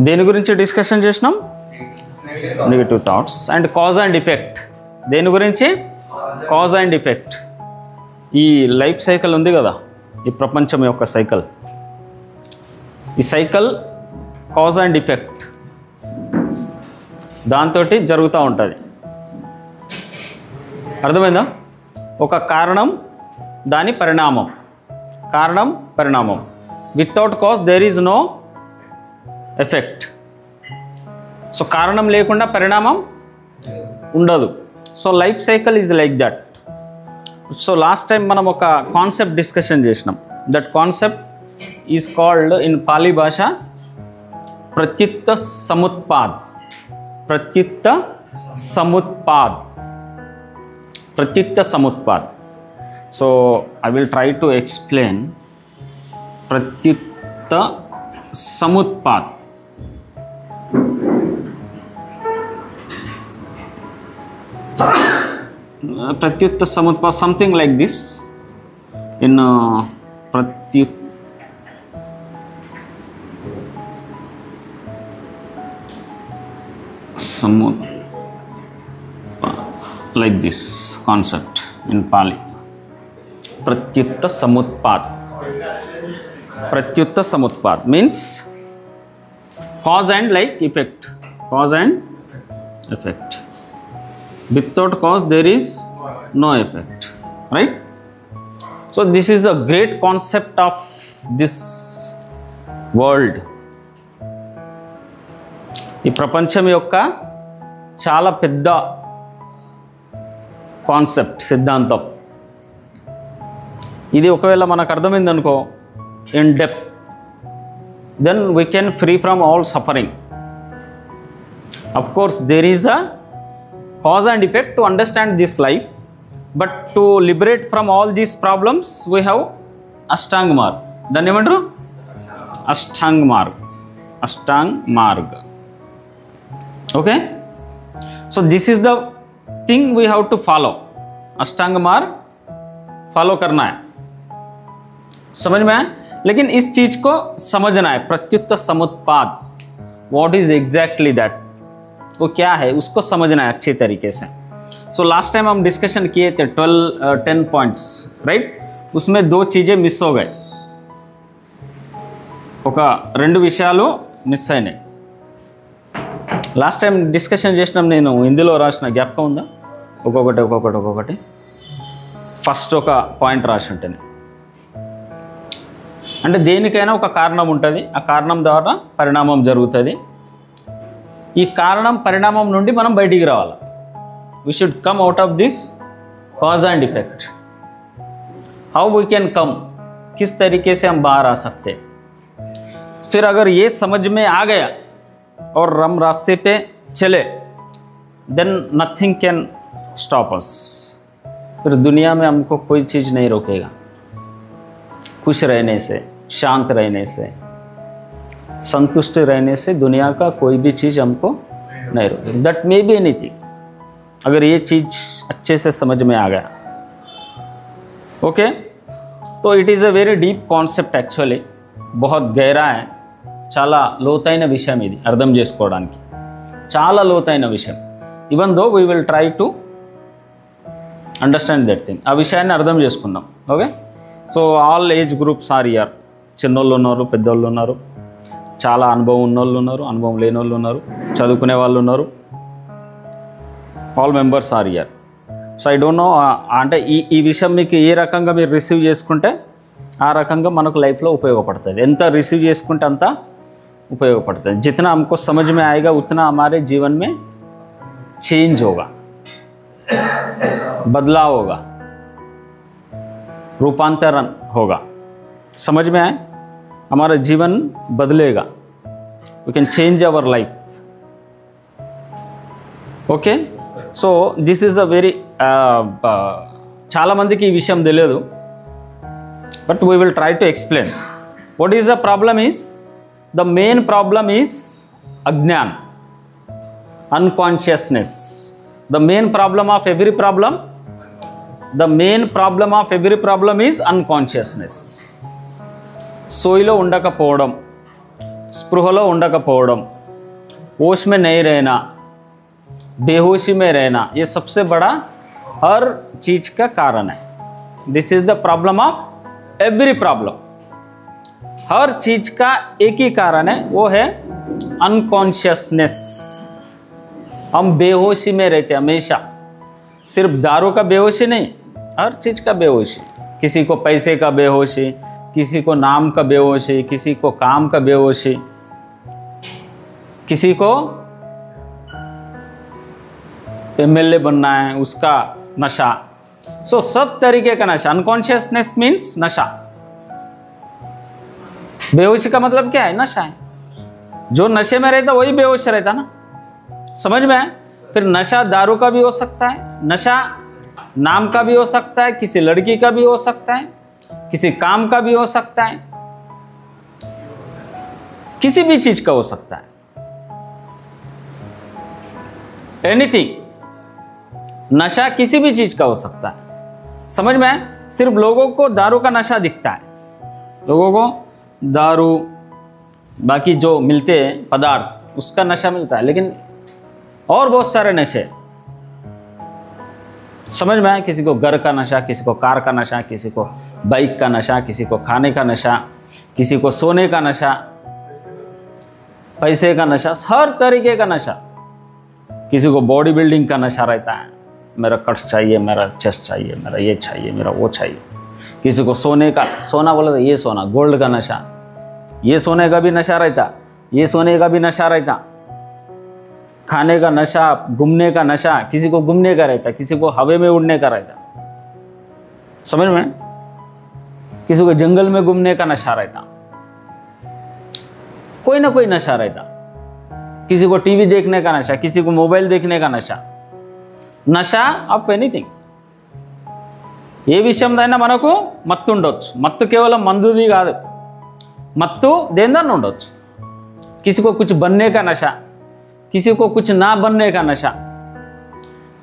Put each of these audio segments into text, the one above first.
దేని గురించి డిస్కషన్ చేసినాం? Negative thoughts and cause and effect. దేని గురించి? Cause and effect. ఈ లైఫ్ సైకిల్ ఉంది కదా, ఈ ప్రపంచం యొక్క సైకిల్, ఈ సైకిల్ కాజ్ అండ్ ఎఫెక్ట్ దాంతో జరుగుతూ ఉంటుంది. అర్థమైందా? ఒక కారణం, దాని పరిణామం, కారణం పరిణామం. Without cause there is no effect. So కారణం లేకుండా పరిణామం ఉండదు. So life cycle is like that. So last time మనం ఒక కాన్సెప్ట్ డిస్కషన్ చేసినాం. That concept is called in Pali భాష Pratitya Samutpada. Pratitya Samutpada. Pratitya Samutpada. So I will try to explain Pratitya Samutpada. Pratitya Samutpada something like this in Pratitya like this concept in Pali. Pratyutta samutpad. Pratyutta samutpad means cause and like effect. Cause and effect. Without cause there is no effect. Right? So this is a great concept of this world. ఈ ప్రపంచం యొక్క చాలా పెద్ద concept, సిద్ధాంతం ఇది. ఒకవేళ మనకు అర్థమైంది అనుకో in depth, then we can free from all suffering. Of course there is a cause and effect to understand this life, but to liberate from all these problems we have Ashtang Marg. దాన్ని ఏమంటారు? అష్టాంగ్ Marg. అష్టాంగ్ Marg. Okay, so this is the thing we have to follow. अष्टांग मार्ग follow करना है. समझ में आया? लेकिन इस चीज को समझना है. प्रत्युत्त समुत्पाद, व्हाट इज एग्जैक्टली दैट, वो क्या है, उसको समझना है अच्छे तरीके से. सो लास्ट टाइम हम डिस्कशन किए थे 10 पॉइंट्स, राइट? उसमें 2 चीज़ें मिस हो गए. ఒక 2 విషయాలు మిస్ అయినాయి. లాస్ట్ టైం డిస్కషన్ చేసినాం. నేను హిందీలో రాసిన జ్ఞాపకం ఉందా? ఒక్కొక్కటి ఫస్ట్ ఒక పాయింట్ రాసి ఉంటాను. అంటే దేనికైనా ఒక కారణం ఉంటుంది, ఆ కారణం ద్వారా పరిణామం జరుగుతుంది. ఈ కారణం పరిణామం నుండి మనం బయటికి రావాలి. We should come out of this cause and effect. How we can come, किस तरीके से हम बाहर आ सकते. फिर अगर ये समझ में आ गया और हम रास्ते पे चले, then nothing can stop us. फिर दुनिया में हमको कोई चीज़ नहीं रोकेगा. खुश रहने से, शांत रहने से, संतुष्ट रहने से दुनिया का कोई भी चीज़ हमको नहीं रोकेगा. That may be anything. अगर ये चीज़ अच्छे से समझ में आ गया, ओके, तो it is a very deep concept. Actually बहुत గహరా है. చాలా లోతైన విషయం ఇది. అర్థం చేసుకోవడానికి చాలా లోతైన విషయం. Even though we will try to understand that thing. ఆ విషయాన్ని అర్థం చేసుకుందాం. Okay, so all age groups are here. చిన్నోళ్ళు ఉన్నారు, పెద్దోళ్ళు ఉన్నారు, చాలా అనుభవం ఉన్నోళ్ళు ఉన్నారు, అనుభవం లేని వాళ్ళు ఉన్నారు, చదువుకునే వాళ్ళు ఉన్నారు. All members are here. So I don't know, అంటే ఈ విషయం మీకు ఏ రకంగా మీరు రిసీవ్ చేసుకుంటే ఆ రకంగా మనకు లైఫ్లో ఉపయోగపడుతుంది. ఎంత రిసీవ్ చేసుకుంటే అంత उपयोगपड़ता है. जितना हमको समझ में आएगा उतना हमारे जीवन में चेंज होगा, बदलाव होगा, रूपांतरण होगा. समझ में आए? हमारा जीवन बदलेगा. We can change our life. Okay, so this is a very చాలామందికి ఈ విషయం తెలియదు. But we will try to explain. What is the problem is, the main problem is అజ్ఞాన్, unconsciousness. The main problem of every problem, the main problem of every problem is unconsciousness. సోయిలో ఉండకపోవడం, स्पृहलो ఉండకపోవడం, होश में नहीं रहना, बेहोशी में रहना, ये सबसे बड़ा हर चीज का कारण है। This is the problem of every problem. हर चीज का एक ही कारण है, वो है अनकॉन्शियसनेस। हम बेहोशी में रहते हमेशा, सिर्फ दारू का बेहोशी नहीं, हर चीज का बेहोशी। किसी को पैसे का बेहोशी, किसी को नाम का बेहोशी, किसी को काम का बेहोशी, किसी को एमएलए बनना है उसका नशा। सो सब तरीके का नशा। अनकॉन्शियसनेस मीन्स नशा। बेहोशी का मतलब क्या है? नशा है। जो नशे में रहता वही बेहोश रहता ना, समझ में है? फिर नशा दारू का भी हो सकता है, नशा नाम का भी हो सकता है, किसी लड़की का भी हो सकता है, किसी काम का भी हो सकता है, किसी भी चीज का हो सकता है। एनीथिंग, नशा किसी भी चीज का हो सकता है, समझ में है? सिर्फ लोगों को दारू का नशा दिखता है, लोगों को दारू बाकी जो मिलते हैं पदार्थ उसका नशा मिलता है, लेकिन और बहुत सारे नशे, समझ में आए? किसी को घर का नशा, किसी को कार का नशा, किसी को बाइक का नशा, किसी को खाने का नशा, किसी को सोने का नशा, पैसे का नशा, हर तरीके का नशा। किसी को बॉडी बिल्डिंग का नशा रहता है, मेरा कट्स चाहिए, मेरा चेस्ट चाहिए, मेरा ये चाहिए, मेरा वो चाहिए। किसी को सोने का, सोना बोला तो ये सोना, गोल्ड का नशा, ये सोने का भी नशा रहता, ये सोने का भी नशा रहता। खाने का नशा, घूमने का नशा, किसी को घूमने का रहता, किसी को हवा में उड़ने का रहता, समझ में? किसी को जंगल में घूमने का नशा रहता, कोई ना कोई नशा रहता। किसी को टीवी देखने का नशा, किसी को मोबाइल देखने का नशा, నషా ఆఫ్ ఎనీథింగ్। ఏ విషయందైనా మనకు మత్తు ఉండొచ్చు। మత్తు కేవలం మందుది కాదు, మత్తు దేనిదన్నా ఉండొచ్చు। किसी को कुछ बनने का नशा, किसी को कुछ ना बनने का नशा,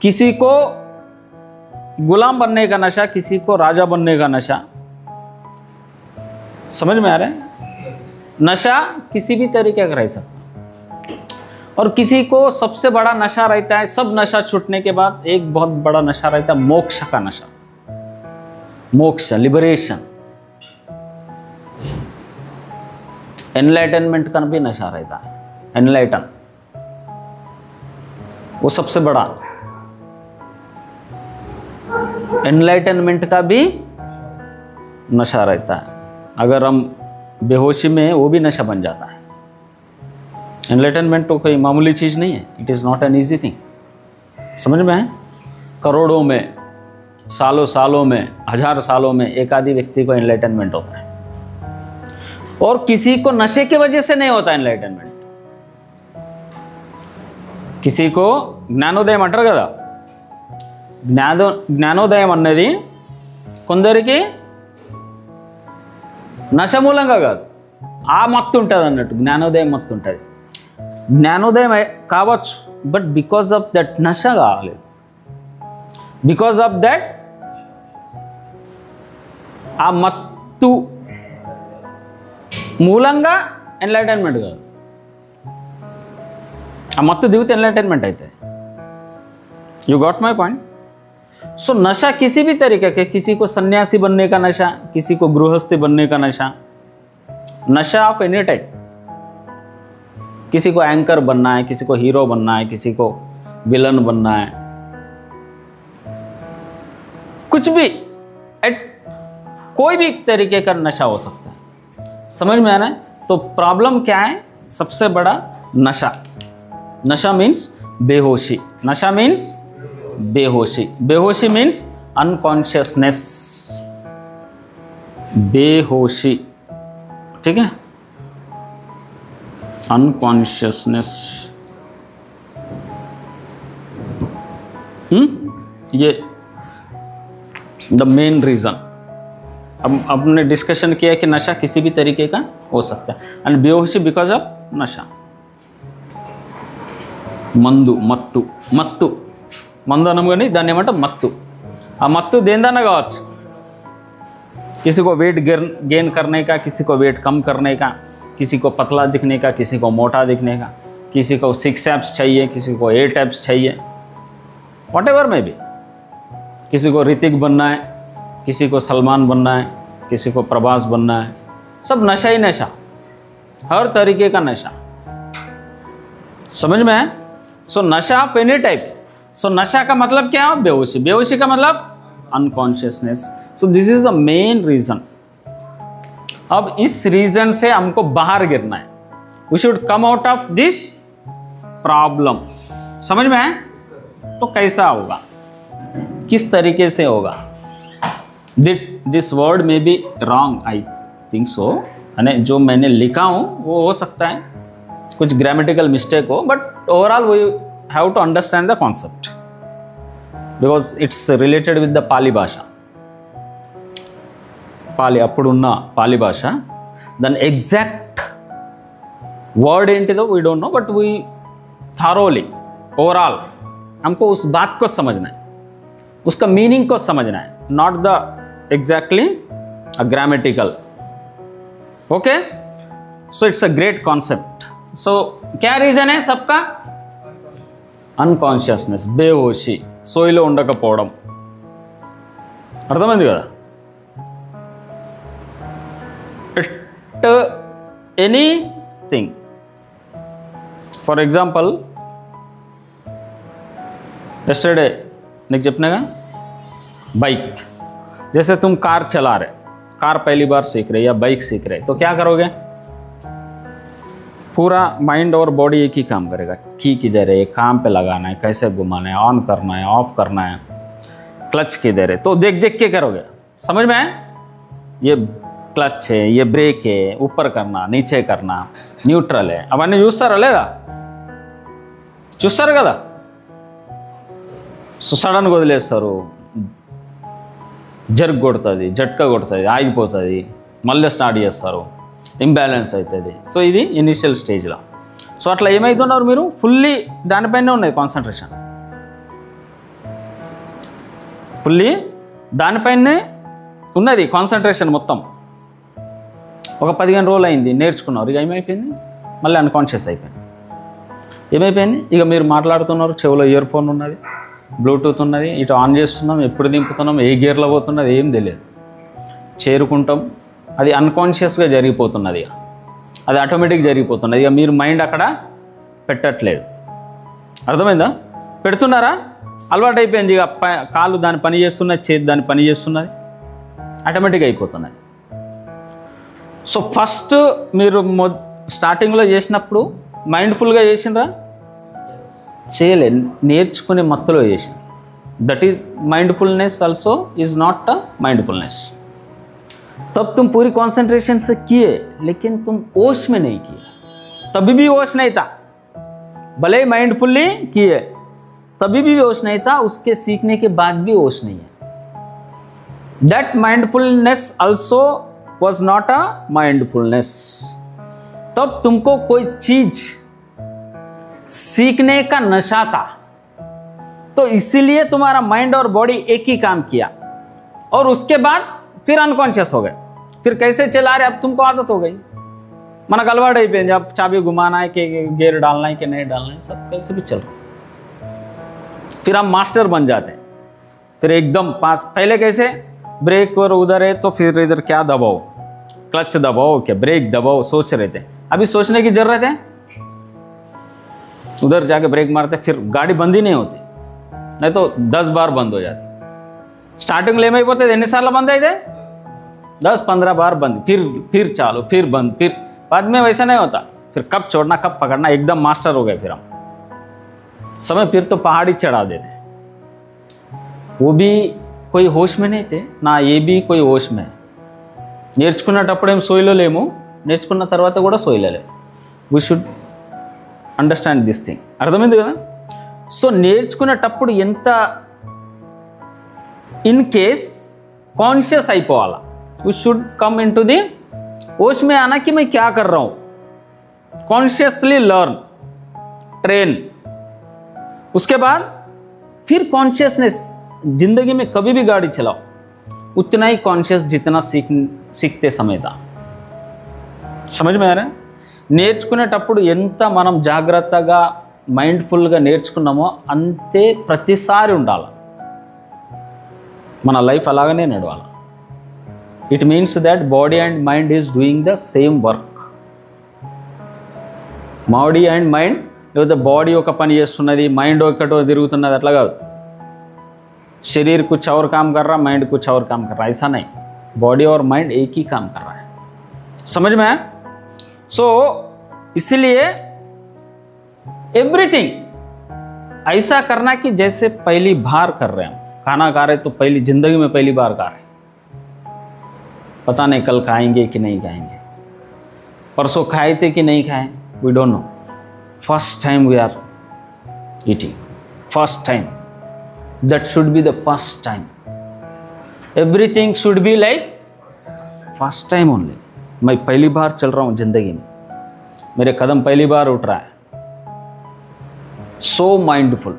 किसी को गुलाम बनने का नशा, किसी को राजा बनने का नशा। समझ में आ रहा है? नशा किसी भी तरीके का रह सकता, और किसी को सबसे बड़ा नशा रहता है। सब नशा छूटने के बाद एक बहुत बड़ा नशा रहता है, मोक्ष का नशा, मोक्ष, लिबरेशन, एनलाइटनमेंट का भी नशा रहता है। एनलाइटन वो सबसे बड़ा, एनलाइटनमेंट का भी नशा रहता है। अगर हम बेहोशी में, वो भी नशा बन जाता है। एनलाइटनमेंट तो कोई मामूली चीज़ नहीं है, it is not an easy thing. समझ में है? करोड़ों में, सालों सालों में, हजार सालों में एक आदि व्यक्ति को एनलाइटनमेंट होता है, और किसी को नशे की वजह से नहीं होता एनलाइटनमेंट। किसी को జ్ఞానోదయం అంటారు కదా, జ్ఞానోదయం అన్నది కొందరికి నశ మూలంగా కాదు, ఆ మత్తు ఉంటుంది అన్నట్టు, జ్ఞానోదయం మత్తు ఉంటుంది। జ్ఞానోదయం కావచ్చు, బట్ బికాజ్ ఆఫ్ దట్ నశ కాలేదు, బికాజ్ ఆఫ్ దట్ ఆ మత్తు మూలంగా ఎన్లైటన్మెంట్ కాదు, ఆ మత్తు దిగితే ఎన్లైటన్మెంట్ అయితే। You got my point? So नशा किसी भी तरीके के, किसी को सन्यासी बनने का नशा, किसी को गृहस्थी बनने का नशा, नशा ऑफ एनी टाइप। किसी को एंकर बनना है, किसी को हीरो बनना है, किसी को विलन बनना है, कुछ भी, कोई भी तरीके का नशा हो सकता है। समझ में आ रहा है? तो प्रॉब्लम क्या है? सबसे बड़ा नशा। नशा मीन्स बेहोशी, नशा मीन्स बेहोशी, बेहोशी मीन्स अनकॉन्शियसनेस, बेहोशी, ठीक है? अनकॉन्शियसनेस, ये द मेन रीजन। अब हमने डिस्कशन किया कि नशा किसी भी तरीके का हो सकता है, एंड बेहोशी बिकॉज ऑफ नशा। మందు, మత్తు, మత్తు, మందు అనం కానీ దాన్ని ఏమంటే మత్తు। ఆ మత్తు దేనిదన్నా కావచ్చు, किसी को वेट गेन करने का, किसी को वेट कम करने का, किसी को पतला दिखने का, किसी को मोटा दिखने का, किसी को 6 एब्स चाहिए, किसी को 8 एब्स चाहिए, व्हाटएवर में भी, किसी को ऋतिक बनना है, किसी को सलमान बनना है, किसी को प्रभास बनना है, सब नशा ही नशा, हर तरीके का नशा, समझ में है। सो नशा ऑफ एनी टाइप। सो नशा का मतलब क्या है? बेहोशी। बेहोशी का मतलब unconsciousness. So this is the main reason. अब इस रीजन से हमको बाहर गिरना है। We should come out of this problem. समझ में है? तो कैसा होगा, किस तरीके से होगा? दिस वर्ड में be wrong, I think so, यानी जो मैंने लिखा हूं वो हो सकता है कुछ ग्रामेटिकल मिस्टेक हो, but overall we have to understand the concept because it's related with the Pali భాష. పాలి అప్పుడున్న పాలి భాష. దాని ఎగ్జాక్ట్ वर्ड ఏంటిదో we don't know, but we thoroughly overall हमको उस बात को समझना है, उसका मीनिंग को समझना है, not the exactly grammatical. Okay, so it's a great concept. So क्या रीजन है सबका? అన్కాన్షియస్నెస్, బేహోషి, సోయిలో ఉండకపోవడం. అర్థమైంది కదా? It anything. For example yesterday Nick చెప్పినాగా बाइक, जैसे तुम कार चला रहे, कार पहली बार सीख रहे या बाइक सीख रहे, तो क्या करोगे? पूरा माइंड और बॉडी एक ही काम करेगा. की किधर है, काम पे लगाना है, कैसे घुमाना है, ऑन करना है, ऑफ करना है, क्लच किधर है, तो देख देख के करोगे. समझ में है? ये क्लच है, ये ब्रेक है, ऊपर करना, नीचे करना, न्यूट्रल है, అవన్నీ చూస్తారా లేదా? చూస్తారు కదా. సో సడన్గా వదిలేస్తారు, జర్క్ కొడుతుంది, జట్కా కొడుతుంది, ఆగిపోతుంది, మళ్ళీ స్టార్ట్ చేస్తారు, ఇంబ్యాలెన్స్ అవుతుంది. సో ఇది ఇనిషియల్ స్టేజ్లో. సో అట్లా ఏమవుతున్నారు మీరు? ఫుల్లీ దానిపైనే ఉన్నది కాన్సన్ట్రేషన్, ఫుల్లీ దానిపైనే ఉన్నది కాన్సన్ట్రేషన్ మొత్తం. ఒక 15 రోజులు అయింది నేర్చుకున్నారు, ఇక ఏమైపోయింది? మళ్ళీ అన్కాన్షియస్ అయిపోయింది. ఏమైపోయింది? ఇక మీరు మాట్లాడుతున్నారు, చెవిలో ఇయర్ ఫోన్ ఉన్నది, బ్లూటూత్ ఉన్నది, ఇటు ఆన్ చేస్తున్నాం, ఎప్పుడు దింపుతున్నాం, ఏ గేర్లో పోతున్నది ఏం తెలియదు, చేరుకుంటాం, అది అన్కాన్షియస్గా జరిగిపోతున్నది, అది ఆటోమేటిక్ జరిగిపోతున్నది. ఇక మీరు మైండ్ అక్కడ పెట్టట్లేదు. అర్థమైందా? పెడుతున్నారా? అలవాటు అయిపోయింది. ఇక కాళ్ళు దాని పని చేస్తున్నది, చేతి దాని పని చేస్తున్నది, ఆటోమేటిక్ అయిపోతున్నది. సో ఫస్ట్ మీరు స్టార్టింగ్లో చేసినప్పుడు మైండ్ఫుల్గా చేసిండ్రా? చేయలే, నేర్చుకునే మత్తులో చేసింది. That is mindfulness also is not a mindfulness. तब तुम पूरी कंसंट्रेशन से किए, लेकिन तुम होश में नहीं किए. तभी भी होश नहीं था, भले ही माइंडफुली किए, तभी भी होश नहीं था. उसके सीखने के बाद भी होश नहीं है. That mindfulness also was not a mindfulness. तब तुमको कोई चीज सीखने का नशा था, तो इसीलिए तुम्हारा माइंड और बॉडी एक ही काम किया, और उसके बाद फिर अनकॉन्शियस हो गए. फिर कैसे चला रहे, अब तुमको आदत हो गई, मन अलवाट అయిపోయింది. जब चाबी घुमाना है कि गियर डालना है कि नहीं डालना है, सब कैसे भी चल रहा. फिर हम मास्टर बन जाते हैं. फिर एकदम पास. पहले कैसे ब्रेक और उधर है तो फिर इधर क्या दबाओ, क्लच दबाओ, क्या ब्रेक दबाओ, सोच रहे थे. अभी सोचने की जरूरत है? उधर जाके ब्रेक मारते, फिर गाड़ी बंद ही नहीं होती, नहीं तो 10 बार बंद हो जाती. స్టార్టింగ్లో ఏమైపోతుంది? ఎన్నిసార్లు బంద్ అయితే? 10-15 बार बंद, फिर चालू, फिर बंद, फिर बाद में वैसा नहीं होता. फिर कब छोड़ना कब पकड़ना, एकदम मास्टर हो गए फिर हम. समय फिर तो पहाड़ी चढ़ा देते. वो भी कोई होश में नहीं थे ना, ये भी कोई होश में. నేర్చుకున్నప్పుడు ఏం సోయిలో లేము, నేర్చుకున్న తర్వాత కూడా సోయిలో లేము. We should understand this thing. అర్థమైంది కదా? సో నేర్చుకునేటప్పుడు ఎంత ఇన్ కేస్ कॉन्शियस అయిపోవాలా. We should come into the होश में आना कि मैं क्या कर रहा हूँ. Consciously learn, train. उसके बाद फिर कॉन्शियसनेस. जिंदगी में कभी भी गाड़ी चलाओ उतना ही कॉन्शियस जितना सीखते समय था. समझ में आ रहा है? నేర్చుకునేటప్పుడు ఎంత మనం జాగ్రత్తగా మైండ్ఫుల్గా నేర్చుకున్నామో అంతే ప్రతిసారి ఉండాలి. మన లైఫ్ అలాగనే నడవాలి. It means that body and mind is doing the same work. Body and mind, లేకపోతే బాడీ ఒక పని చేస్తున్నది, మైండ్ ఒకటో తిరుగుతున్నది, అట్లా కాదు. शरीर कुछ और काम कर रहा, माइंड कुछ और काम कर रहा, ऐसा नहीं. बॉडी और माइंड एक ही काम कर रहा है. समझ में? सो इसलिए एवरीथिंग ऐसा करना कि जैसे पहली बार कर रहे हैं. खाना खा रहे तो पहली जिंदगी में पहली बार खा रहे, पता नहीं कल खाएंगे कि नहीं खाएंगे, परसों खाए थे कि नहीं खाए, we don't know. First time we are eating, first time. That should be the first time. Everything should be like first time only. मैं पहली बार चल रहा हूँ जिंदगी में, मेरे कदम पहली बार उठ रहा है. So mindful.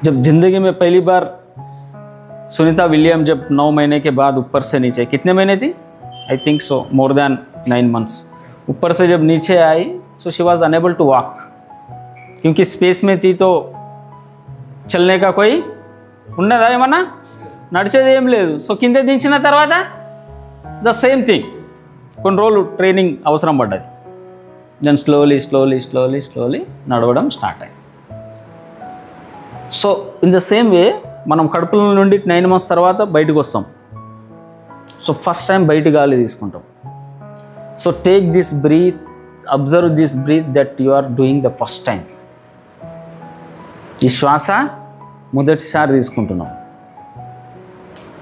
जब जिंदगी में पहली बार सुनीता विलियम जब 9 महीने के बाद ऊपर से नीचे, कितने महीने थी? I think so more than 9 months. ऊपर से जब नीचे आई, so she was unable to walk. क्योंकि स्पेस में थी तो చల్లనే కా కోయి ఉన్నదా, ఏమన్నా నడిచేది ఏం లేదు. సో కింద దించిన తర్వాత ద సేమ్ థింగ్, కొన్ని రోజులు ట్రైనింగ్ అవసరం పడ్డది. Then slowly slowly slowly slowly నడవడం స్టార్ట్ అయ్యింది. So in the same way మనం కడుపుల నుండి 9 months తర్వాత బయటకు వస్తాం. సో ఫస్ట్ టైం బయట గాలి తీసుకుంటాం. So take this breath, observe this breath that you are doing the first time. ఈ శ్వాస మొదటిసారి తీసుకుంటున్నాం.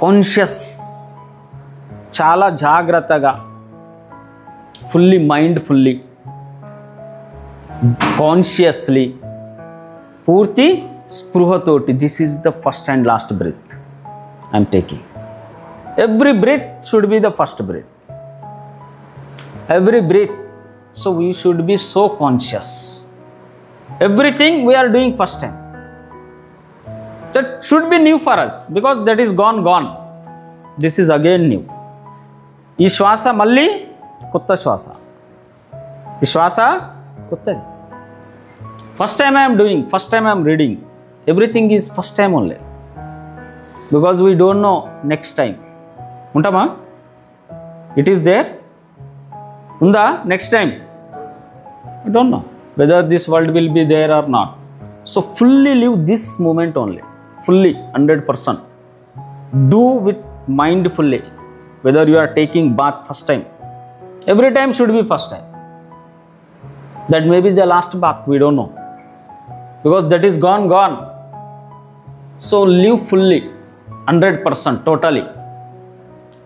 కాన్షియస్, చాలా జాగ్రత్తగా, ఫుల్లీ మైండ్ఫుల్లీ, కాన్షియస్లీ, పూర్తి స్పృహతోటి. This is the first and last breath I'm taking. Every breath should be the first breath, every breath. So we should be so conscious. Everything we are doing first time. That should be new for us because that is gone. This is again new. ఈ శ్వాస మళ్ళీ కొత్త శ్వాస, ఈ శ్వాస కొత్తది. First time I'm doing, first time I'm reading. Everything is first time only because we don't know next time. ఉంటామా? It is there, ఉందా next time? I don't no whether this world will be there or not. So fully live this moment only, fully 100%. Do with mindfully. Whether you are taking bath first time, every time should be first time. That may be the last bath, we don't know, because that is gone. So live fully 100%,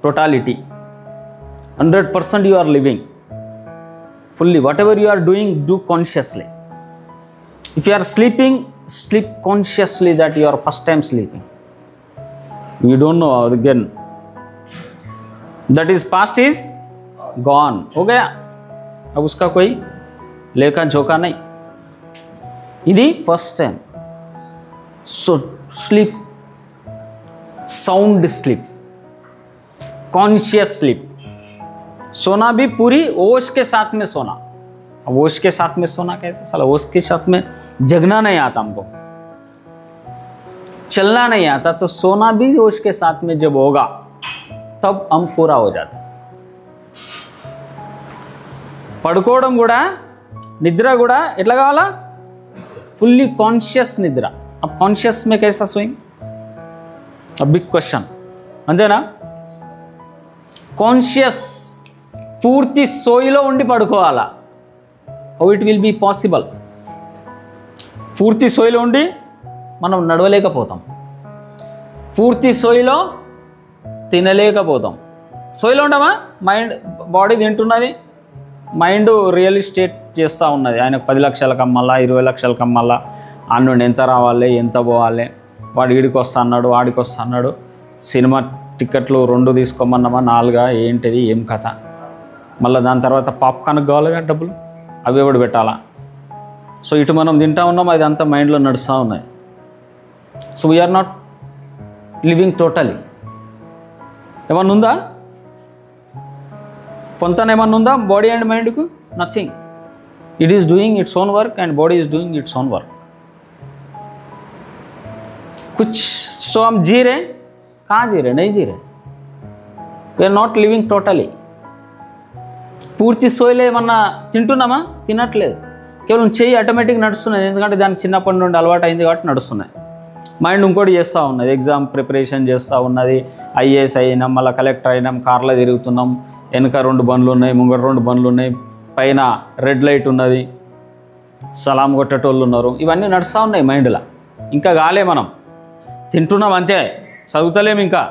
totality 100% you are living fully. Whatever you are doing, do consciously. If you are sleeping, sleep consciously that you are first time sleeping. You don't know again. That is past is gone. हो गया, अब उसका कोई लेखा झोंका नहीं. इधी first time. So sleep, sound sleep, conscious sleep. सोना भी पूरी होश के साथ में सोना. अब होश के साथ में सोना कैसे? साला होश के साथ में जगना नहीं आता हमको, चलना नहीं आता, तो सोना भी होश के साथ में जब होगा तब हम पूरा हो जाता. పడుకోవడం కూడా, నిద్ర కూడా ఎట్లా కావాలా? ఫుల్లీ కాన్షియస్ నిద్ర. अब कॉन्शियस में कैसा सोइंग? अब बिग क्वेश्चन, అంతేనా? కాన్షియస్ పూర్తి సోయిలో ఉండి పడుకోవాలా? How it will be possible? పూర్తి సోయిలో ఉండి మనం నడవలేకపోతాం, పూర్తి సోయిలో తినలేకపోతాం. సోయిలో ఉండమా? మైండ్, బాడీ తింటున్నది, మైండ్ రియల్ ఎస్టేట్ చేస్తూ ఉన్నది. ఆయనకు 10 లక్షలకు అమ్మాలా, 20 లక్షలకు అమ్మాలా, ఆ నుండి ఎంత రావాలి, ఎంత పోవాలి, వాడు ఈడికి వస్తా అన్నాడు, వాడికి వస్తా అన్నాడు, సినిమా టికెట్లు 2 తీసుకోమన్నామా, 4 ఏంటిది, ఏం కథ, మళ్ళీ దాని తర్వాత పాప్కార్న్కి కావాలి డబ్బులు, అవి ఎవడు పెట్టాలా? సో ఇటు మనం తింటా ఉన్నాం, అది అంతా మైండ్లో నడుస్తూ ఉన్నాయి. So we're not living totally. ఏమన్నా ఉందా? పొంతన ఏమన్నా ఉందా బాడీ అండ్ మైండ్కు? Nothing. It is doing its own work and body is doing its own work. कुछ so हम जी रहे, कहाँ जी रहे? नहीं जी रहे. We are not living totally. పూర్తి సోయిలో ఏమన్నా తింటున్నామా? తినట్లేదు. కేవలం చెయ్యి ఆటోమేటిక్ నడుస్తున్నది, ఎందుకంటే దానికి చిన్నప్పటి నుండి అలవాటు అయింది కాబట్టి నడుస్తున్నాయి. మైండ్ ఇంకోటి చేస్తూ ఉన్నది, ఎగ్జామ్ ప్రిపరేషన్ చేస్తూ ఉన్నది. ఐఏఎస్ అయినాం, మళ్ళీ కలెక్టర్ అయినాం, కార్లో తిరుగుతున్నాం, వెనక 2 బండ్లు ఉన్నాయి, ముంగట 2 బండ్లు ఉన్నాయి, పైన రెడ్ లైట్ ఉన్నది, సలాం కొట్టేటోళ్ళు ఉన్నారు. ఇవన్నీ నడుస్తూ ఉన్నాయి మైండ్లో. ఇంకా కాలే, మనం తింటున్నాం అంతే, చదువుతలేము. ఇంకా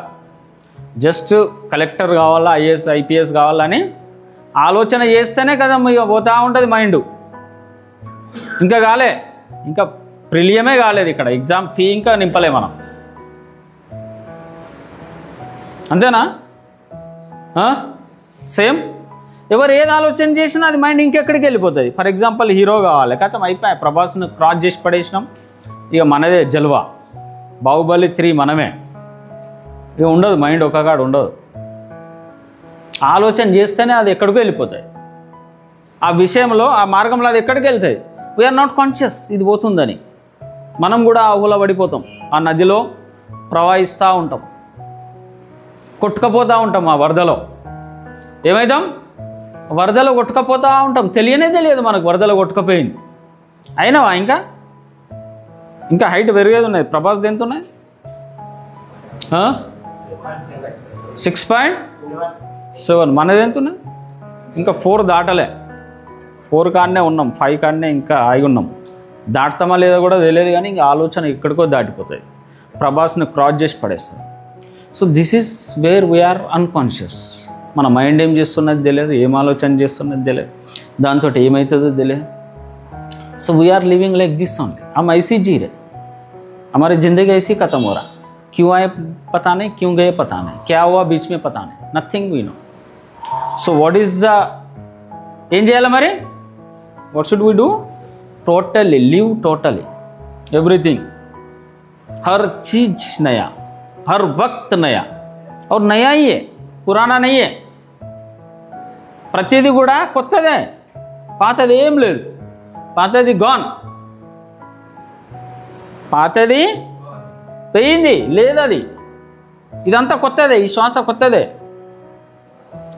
జస్ట్ కలెక్టర్ కావాలా, ఐఏఎస్ ఐపీఎస్ కావాలని ఆలోచన చేస్తేనే కదా ఇక పోతూ ఉంటుంది మైండ్. ఇంకా కాలే, ఇంకా ప్రిలియమే కాలేదు, ఇక్కడ ఎగ్జామ్ ఫీ ఇంకా నింపలే మనం. అంతేనా? సేమ్. ఎవరు ఏది ఆలోచన చేసినా అది మైండ్ ఇంకెక్కడికి వెళ్ళిపోతుంది. ఫర్ ఎగ్జాంపుల్ హీరో కావాలి, కథం అయిపోయి ప్రభాస్ను క్రాస్ చేసి పడేసినాం, ఇక మనదే జల్వా. బాహుబలి 3 మనమే. ఇక ఉండదు మైండ్, ఒక్కగాడు ఉండదు. ఆలోచన చేస్తేనే అది ఎక్కడికో వెళ్ళిపోతాయి. ఆ విషయంలో, ఆ మార్గంలో అది ఎక్కడికి వెళ్తాయి. వీఆర్ నాట్ కాన్షియస్ ఇది పోతుందని. మనం కూడా ఊహలో పడిపోతాం, ఆ నదిలో ప్రవహిస్తూ ఉంటాం, కొట్టుకపోతూ ఉంటాం. ఆ వరదలో ఏమైతాం? వరదలో కొట్టుకపోతూ ఉంటాం. తెలియదు మనకు వరదలో కొట్టుకపోయింది. అయినావా? ఇంకా హైట్ పెరిగేది ఉన్నాయి. ప్రభాస్ ఎంత ఉన్నాయి? 6.7. మనది ఎంత ఉన్నాయి? ఇంకా 4 దాటలే. 4 కాడనే ఉన్నాం, 5 కాడనే ఇంకా ఆగి ఉన్నాం. దాటుతామా లేదా కూడా తెలియదు, కానీ ఇంకా ఆలోచన ఎక్కడికో దాటిపోతాయి, ప్రభాస్ని క్రాస్ చేసి పడేస్తుంది. So this is where we're unconscious. మన మైండ్ ఏం చేస్తున్నది తెలియదు, ఏం ఆలోచన చేస్తున్నది తెలియదు, దాంతో ఏమవుతుందో తెలియదు. So we're living like this only. हम ऐसी जी रहे, हमारी ज़िंदगी ऐसी खत्म हो रहा. क्यों आए पता नहीं, क्यों गए पता नहीं, क्या हुआ बीच में पता नहीं, nothing we know. So what is the ఏం చేయాలి మరి? What should we do? Totally live totally everything. हर चीज नया, हर वक्त नया, और नया ही है, पुराना नहीं है. ప్రతిదీ కూడా కొత్తదే, పాతది ఏం లేదు. పాతది గాన్, పాతది పోయింది, లేదు అది. ఇదంతా కొత్తదే. ఈ శ్వాస కొత్తదే,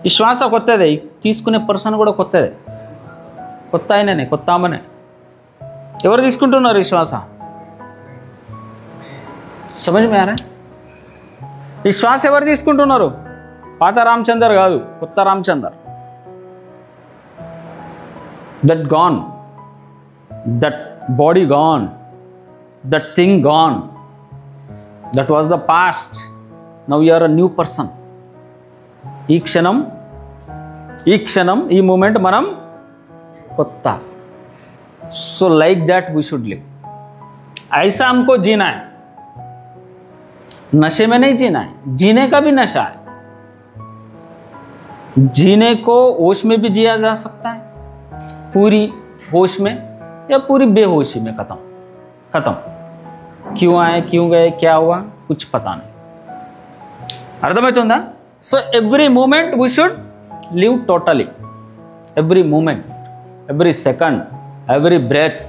ఈ శ్వాస కొత్తదే. తీసుకునే పర్సన్ కూడా కొత్తదే, కొత్త ఆయననే, కొత్త ఆమెనే. ఎవరు తీసుకుంటున్నారు ఈ శ్వాస? సమझ में आ रहा है? ఈ శ్వాస ఎవరు తీసుకుంటున్నారు? పాత రామచందర్ కాదు, కొత్త Ramachandar. That gone, that body gone, that thing gone, that was the past. Now you are a new person. ఈ క్షణం, ఈ మూమెంట్ మనం కొత్త. So like that we should live. ऐसा हमको जीना है, नशे में नहीं जीना है. जीने का भी नशा है. जीने को होश में भी जिया जा सकता है, पूरी होश में या पूरी बेहोशी में. खत्म. क्यों आए, क्यों गए, क्या हुआ, कुछ पता नहीं. అర్థమవుతుందా? So every moment we should live totally. Every moment, every second, every breath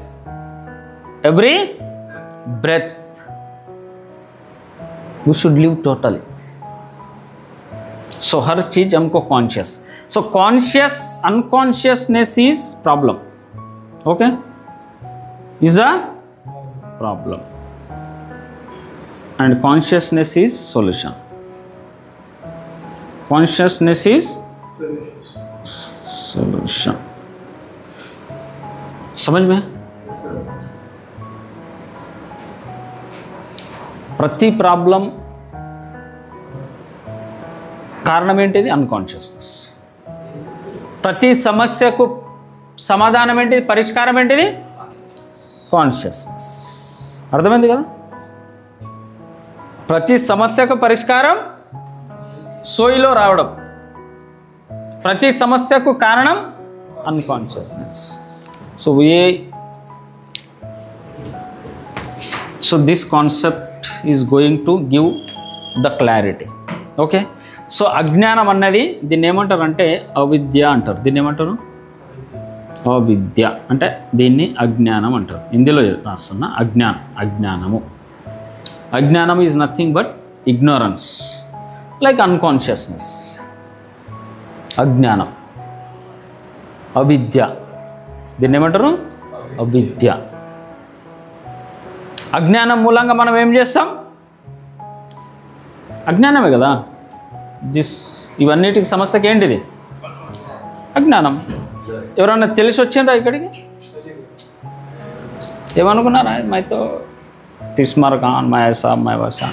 we should live totally. So हर चीज हमको conscious. So conscious unconsciousness is problem. Okay, is a problem, and consciousness is solution. Consciousness is solution. समझ में? ప్రతి problem కారణం ఏంటిది? Unconsciousness. ప్రతి సమస్యకు సమాధానం ఏంటిది? పరిష్కారం ఏంటిది? కాన్షియస్నెస్. అర్థమైంది కదా? ప్రతి సమస్యకు పరిష్కారం సోయిలో రావడం, ప్రతి సమస్యకు కారణం unconsciousness. So this concept is going to give the clarity. Okay, so అజ్ఞానం అన్నది దీన్ని ఏమంటారు అంటే అవిద్య అంటారు. దీన్ని ఏమంటారు? అవిద్య అంటే దీన్ని అజ్ఞానం అంటారు. హిందీలో రాస్తున్నా అజ్ఞానము. అజ్ఞానం is nothing but ignorance, like unconsciousness. అజ్ఞానం, అవిద్య, దీన్ని ఏమంటారు? అవిద్య. అజ్ఞానం మూలంగా మనం ఏం చేస్తాం? అజ్ఞానమే కదా. ఇవన్నిటికి సమస్యకి ఏంటిది? అజ్ఞానం. ఎవరన్నా తెలిసి వచ్చిండ్రా ఇక్కడికి? ఏమనుకున్నారా? మైతో तिस्मर खान, मैं ऐसा मैं वैसा,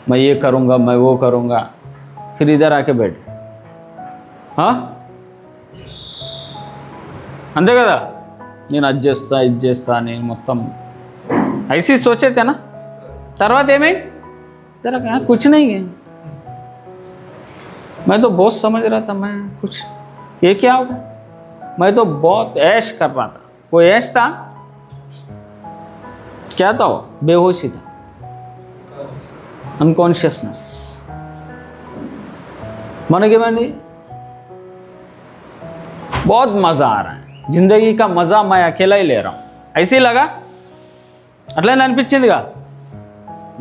मैं ये करूँगा मैं वो करूँगा, फिर इधर आके बैठ. हाँ అంతే కదా. నేను అది చేస్తా ఇది చేస్తా నేను మొత్తం ऐसी सोचे थे ना. తర్వాత ఏమైంది? जरा कहा कुछ नहीं है, मैं तो बहुत समझ रहा था, मैं कुछ ये क्या होगा, मैं तो बहुत ऐश कर रहा था. वो ऐश था क्या था? वो बेहोशी था, अनकॉन्शियसनेस. మనకేమైంది? बहुत मज़ा आ रहा है, ज़िंदगी का मज़ा मैं अकेला ही ले रहा हूँ. ऐसे ही लगा, అట్లనే అనిపించిందిగా.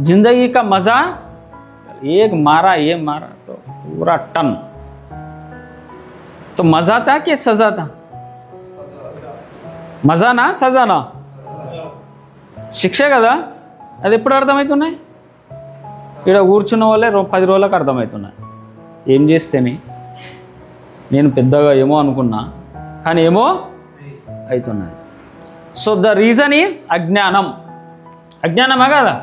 ज़िंदगी का मज़ा एक मारा ये मारा तो पूरा टन. तो मज़ा था कि सज़ा था? मज़ा ना सज़ा ना? శిక్షే కదా. అది ఎప్పుడు అర్థమవుతున్నాయి? ఇక్కడ కూర్చున్న వాళ్ళే 10 రోజులకు అర్థమవుతున్నాయి. ఏం చేస్తేనే నేను పెద్దగా ఏమో అనుకున్నా, కానీ ఏమో అవుతున్నది. సో ద రీజన్ ఈజ్ అజ్ఞానం. అజ్ఞానమా కదా?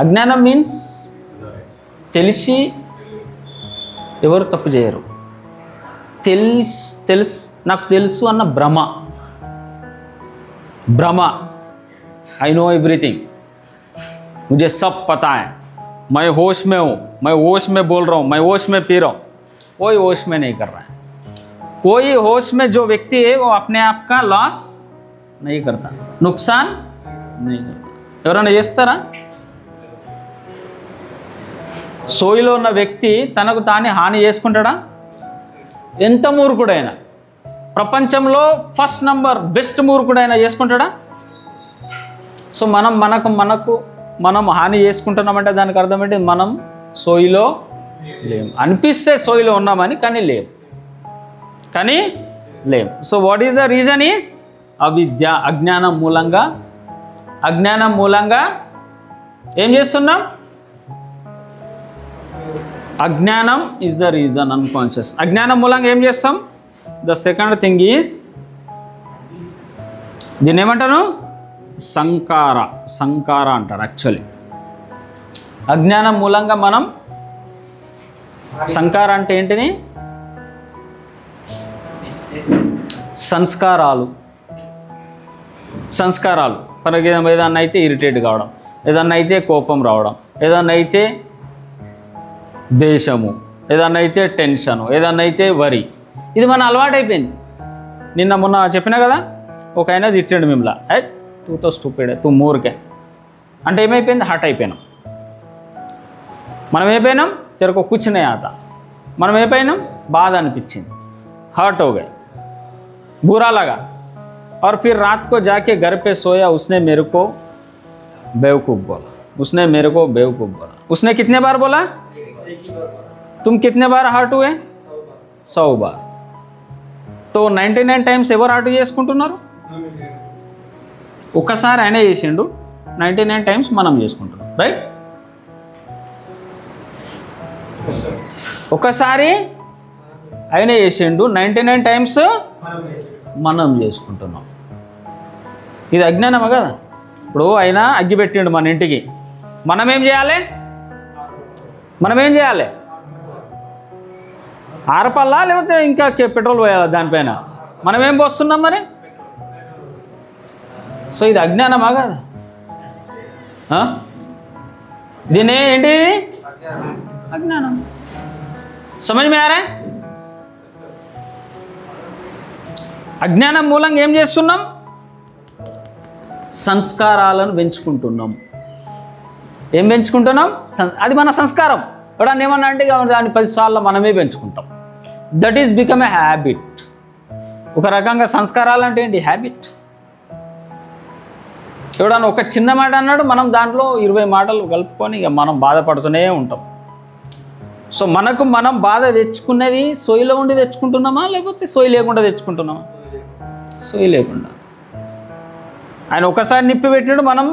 అజ్ఞానం మీన్స్ తెలిసి ఎవరు తప్పు చేయరు. నాకు తెలుసు అన్న భ్రమ. आई नो एवरीथिंग, मुझे सब पता है, मैं होश में हूँ, मैं होश में बोल रहा हूँ, मैं होश में पी रहा हूँ. कोई होश में नहीं कर रहा है. कोई होश में जो व्यक्ति है वो अपने आप का लॉस नहीं करता, नुकसान नहीं करता. ఎవరైనా చేస్తారా? సోయిలో ఉన్న వ్యక్తి తనకు తానే హాని చేసుకుంటాడా? ఎంత మూర్ఖుడైనా, ప్రపంచంలో ఫస్ట్ నంబర్ బెస్ట్ మూర్ఖుడైనా చేసుకుంటాడా? సో మనం హాని చేసుకుంటున్నామంటే దానికి అర్థం ఏంటి? మనం సోయిలో లేము. అనిపిస్తే సోయిలో ఉన్నామని, కానీ లేము. So what is the reason is అవిద్య. అజ్ఞానం మూలంగా ఏం చేస్తున్నాం? అజ్ఞానం ఈజ్ ద రీజన్, అన్కాన్షియస్. అజ్ఞానం మూలంగా ఏం చేస్తాం? ద సెకండ్ థింగ్ ఈజ్, దీన్ని ఏమంటారు? సంకార అంటారు. యాక్చువల్లీ అజ్ఞానం మూలంగా మనం సంకార అంటే ఏంటిని? సంస్కారాలు. ఫర్ ఎగ్జాంపుల్ ఏదన్నా అయితే ఇరిటేట్ కావడం, ఏదన్నా అయితే కోపం రావడం, ఏదన్నా అయితే దేశము, ఏదన్నా అయితే టెన్షను, ఏదన్నా అయితే వరి. ఇది మన అలవాటైపోయింది. నిన్న మొన్న చెప్పినా కదా, ఒక ఆయన తిట్టాడు మిమ్మల్ని, తూ తో స్టూపిడ్ తూ మూర్ఖే అంటే ఏమైపోయింది? హర్ట్ అయిపోయినాం. మనం ఏమైపోయినాం? తెరకు కూర్చునే ఆత. మనం ఏమైపోయినాం? బాధ అనిపించింది, हर्ट हो गए, बुरा लगा. और फिर रात को जाके घर पे सोया, उसने मेरे को बेवकूफ़ बोला. उसने कितने बार बोला? तुम कितने बार हर्ट हुए? 100 बार. तो 99 टाइम्स ఎవరు హర్ట్ చేసుకుంటున్నారు? ఒక్కసారి ఆయనే చేసిండు, 99 టైమ్స్ మనం చేసుకుంటున్నాం. రైట్? ఒకసారి ఆయన చేసిండు, 99 టైమ్స్ మనం చేసుకుంటున్నాం. ఇది అజ్ఞానమా కదా? ఇప్పుడు ఆయన అగ్గి పెట్టిండు మన ఇంటికి, మనం ఏం చేయాలి? ఆరపల్లా లేకపోతే ఇంకా పెట్రోల్ పోయాలా దానిపైన? మనం ఏం పోస్తున్నాం మరి? సో ఇది అజ్ఞానమా కదా? దీనే ఏంటి? అజ్ఞానం. సమజ్ మే ఆ రహా హై? అజ్ఞానం మూలంగా ఏం చేస్తున్నాం? సంస్కారాలను పెంచుకుంటున్నాం. ఏం పెంచుకుంటున్నాం? అది మన సంస్కారం. ఎవడన్నా ఏమన్నా అంటే దాన్ని 10 సార్లు మనమే పెంచుకుంటాం. That is become a habit. ఒక రకంగా సంస్కారాలు అంటే ఏంటి? హ్యాబిట్. ఎవడన్నా ఒక చిన్న మాట అన్నాడు, మనం దాంట్లో 20 మాటలు కలుపుకొని ఇక మనం బాధపడుతూనే ఉంటాం. సో మనకు మనం బాధ తెచ్చుకున్నది సోయిలో ఉండి తెచ్చుకుంటున్నామా, లేకపోతే సోయి లేకుండా తెచ్చుకుంటున్నామా? సోయి లేకుండా. ఆయన ఒకసారి నిప్పి పెట్టినాడు, మనం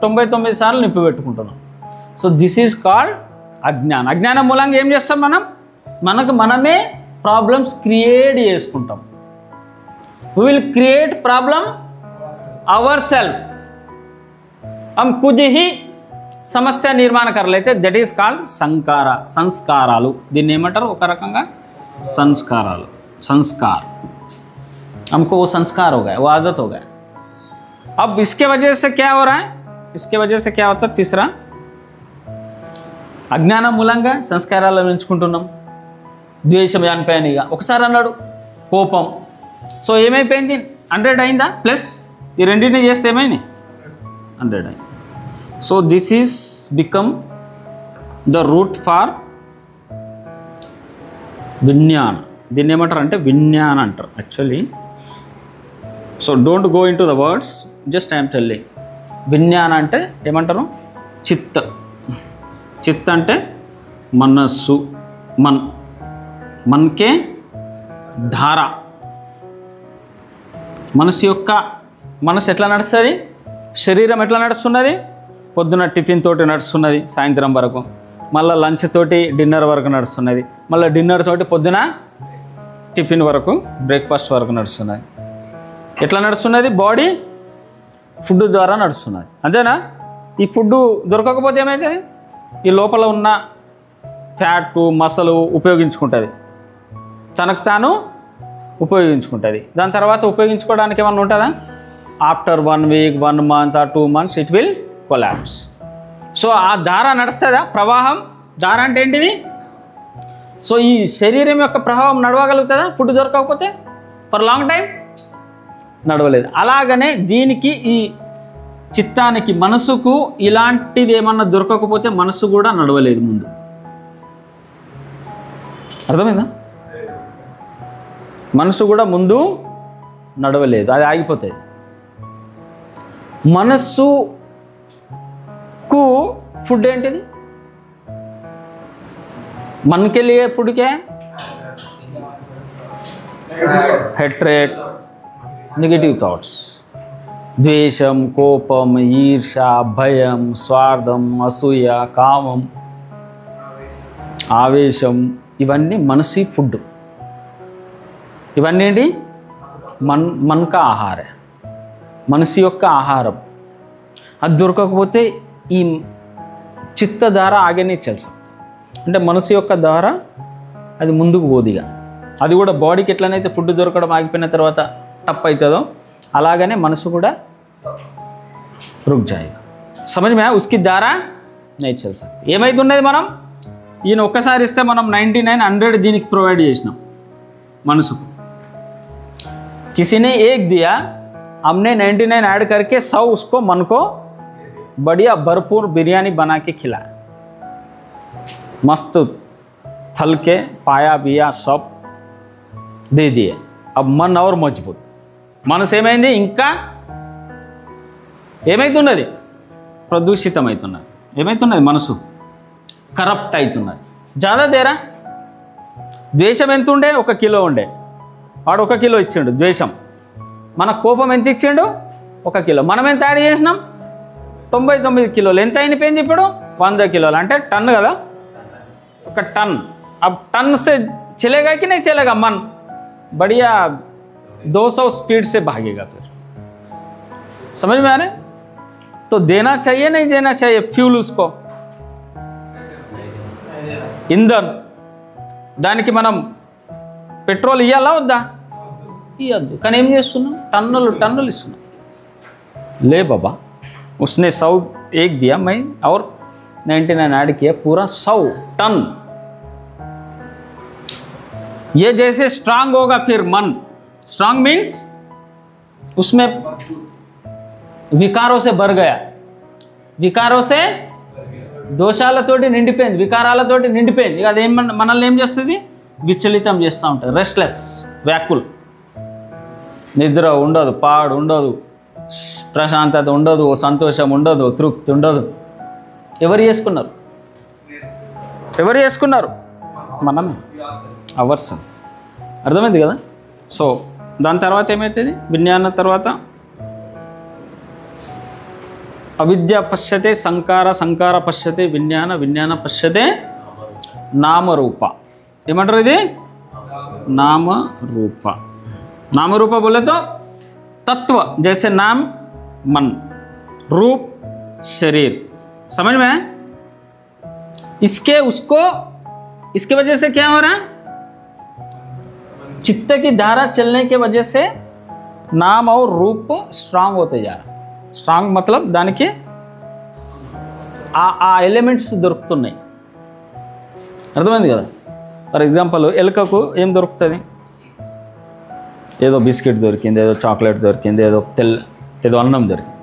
99 సార్లు నిప్పి పెట్టుకుంటున్నాం. సో దిస్ ఈజ్ కాల్డ్ అజ్ఞానం. అజ్ఞానం మూలంగా ఏం చేస్తాం? మనకు మనమే ప్రాబ్లమ్స్ క్రియేట్ చేసుకుంటాం. We will create problem our self. हम खुद ही సమస్య నిర్మాణ కర్లైతే దట్ ఈస్ కాల్డ్ సంస్కారాలు. దీన్ని ఏమంటారు? ఒక రకంగా సంస్కారాలు. संस्कार हमको वो संस्कार हो गया, वो आदत हो गया. अब इसके वजह से क्या हो रहा है? इसके वजह से क्या होता है? तीसरा, అజ్ఞానం మూలంగా సంస్కారాలను పెంచుకుంటున్నాం. ద్వేషం చనిపోయాను. ఇక ఒకసారి అన్నాడు కోపం. సో ఏమైపోయింది? 100 అయిందా? ప్లస్ ఈ రెండింటిని చేస్తే ఏమైంది? 100 అయింది. So this is become the root for విజ్ఞాన్. దీన్ని ఏమంటారు అంటే విజ్ఞాన్ అంటారు actually. So don't go into the words, just I'm telling. విజ్ఞాన్ అంటే ఏమంటారు? చిత్త. చిత్త అంటే మనస్సు. మనకే ధార. మనసు ఎట్లా నడుస్తుంది? శరీరం ఎట్లా నడుస్తున్నది? పొద్దున టిఫిన్ తోటి నడుస్తున్నది సాయంత్రం వరకు, మళ్ళీ లంచ్ తోటి డిన్నర్ వరకు నడుస్తున్నది, మళ్ళీ డిన్నర్ తోటి పొద్దున టిఫిన్ వరకు, బ్రేక్ఫాస్ట్ వరకు నడుస్తున్నది. ఎట్లా నడుస్తున్నది? బాడీ ఫుడ్ ద్వారా నడుస్తున్నది. అంతేనా? ఈ ఫుడ్ దొరకకపోతే ఏమవుతుంది? ఈ లోపల ఉన్న ఫ్యాట్ మసలు ఉపయోగించుకుంటుంది, తనకు తాను ఉపయోగించుకుంటుంది. దాని తర్వాత ఉపయోగించుకోవడానికి ఏమన్నా ఉంటుందా? After 1 week, 1 month or 2 months it will collapse. So ఆ ధార నడుస్తుందా? ప్రవాహం. ధార అంటే ఏంటిది? సో ఈ శరీరం యొక్క ప్రవాహం నడవగలుగుతుందా ఫుడ్ దొరకకపోతే? ఫర్ లాంగ్ టైం నడవలేదు. అలాగనే దీనికి, ఈ చిత్తానికి, మనసుకు ఇలాంటిది ఏమన్నా దొరకకపోతే మనసు కూడా నడవలేదు ముందు. అర్థమైందా? మనసు కూడా ముందు నడవలేదు, అది ఆగిపోతుంది. మనస్సుకు ఫుడ్ ఏంటిది? मन के लिए फूड क्या है? हेट्रेट, नेगेटिव थॉट्स, द्वेषम, कोपम, ईर्षा, भयम, स्वार्थम, असूय, कामम, ఆవేశం, ఇవన్నీ మనసి ఫుడ్. ఇవన్నీ ఏంటి? మనక ఆహారం, మనసు యొక్క ఆహారం. అది దొరకకపోతే ఈ చిత్త ధార ఆగనే చల్ सकता. అంటే మనసు యొక్క ధార అది ముందుకు పోదిగా. అది కూడా బాడీకి ఎట్లనైతే ఫుడ్ దొరకడం ఆగిపోయిన తర్వాత టప్ అవుతుందో అలాగనే మనసు కూడా रुक जाएगा. समझ में आया? उसकी धारा नहीं चल सकती. ఏమైతున్నది? మనం ఈయన ఒక్కసారి ఇస్తే మనం 99, 100 దీనికి ప్రొవైడ్ చేసినాం మనసుకు. किसी ने एक दिया, हमने 99 ऐड करके 100 उसको मन को बढ़िया भरपूर बिरयानी बना के खिलाया, मस्त थल के पाया बिया सब दे दिए. अब मन और मजबूत. మనసు ఏమైంది? ఇంకా ఏమైతున్నది? ప్రదూషితమవుతున్నది. ఏమైతున్నది? మనసు కరప్ట్ అవుతున్నది. జాదా దేరా. ద్వేషం ఎంత ఉండే? 1 కిలో ఉండే, వాడు 1 కిలో ఇచ్చిండు ద్వేషం. మన కోపం ఎంత ఇచ్చిండు? 1 కిలో. మనం ఎంత యాడ్ చేసినాం? 99 కిలోలు. ఎంత అయిపోయింది ఇప్పుడు? 100 కిలోలు. అంటే టన్ కదా, 1 टन. अब टन से चलेगा कि नहीं चलेगा? मन बढ़िया 200 स्पीड से भागेगा. फिर समझ में आ रहे? तो देना चाहिए नहीं देना चाहिए फ्यूल उसको, ఇంధన్. దానికి మనం పెట్రోల్ ఇవ్వాలా వద్దా? ఇవ్వద్దు. కానీ ఏం చేస్తున్నాం? టన్నులు ఇస్తున్నాం. ले बाबा, उसने 100 एक दिया, मैं और 99 ऐड किया, पूरा 100 टन. ये जैसे स्ट्रांग होगा फिर मन. स्ट्रांग मीन्स उसमें వికారో से भर गया. వికారో से దోషాలతోటి నిండిపోయింది, వికారాలతోటి నిండిపోయింది. అది మనల్ని ఏం చేస్తుంది? విచలితం చేస్తూ ఉంటుంది. రెస్ట్లెస్, వ్యాకుల్. నిద్ర ఉండదు, పాడు ఉండదు, ప్రశాంతత ఉండదు, సంతోషం ఉండదు, తృప్తి ఉండదు. ఎవరు చేసుకున్నారు? ఎవరు చేసుకున్నారు? మనమే, అవర్స్. అర్థమైంది కదా? సో దాని తర్వాత ఏమవుతుంది? విజ్ఞాన తర్వాత అవిద్య పశ్యతే సంకార, సంకార పశ్యతే విజ్ఞాన, విజ్ఞాన పశ్యతే నామరూప. ఏమంటారు ఇది? नाम रूपा बोले तो तत्व, जैसे नाम मन, रूप शरीर, समझ में? इसके उसको इसके वजह से क्या हो रहा है? चित्त की धारा चलने के वजह से नाम और रूप स्ट्रांग होते जा रहा. स्ट्रांग मतलब దానికి ఆ ఎలిమెంట్స్ దొరుకుతున్నాయి. అర్థమైంది కదా? ఫర్ ఎగ్జాంపుల్ ఎలుకకు ఏం దొరుకుతుంది? ఏదో బిస్కెట్ దొరికింది, ఏదో చాక్లెట్ దొరికింది, ఏదో అన్నం దొరికింది,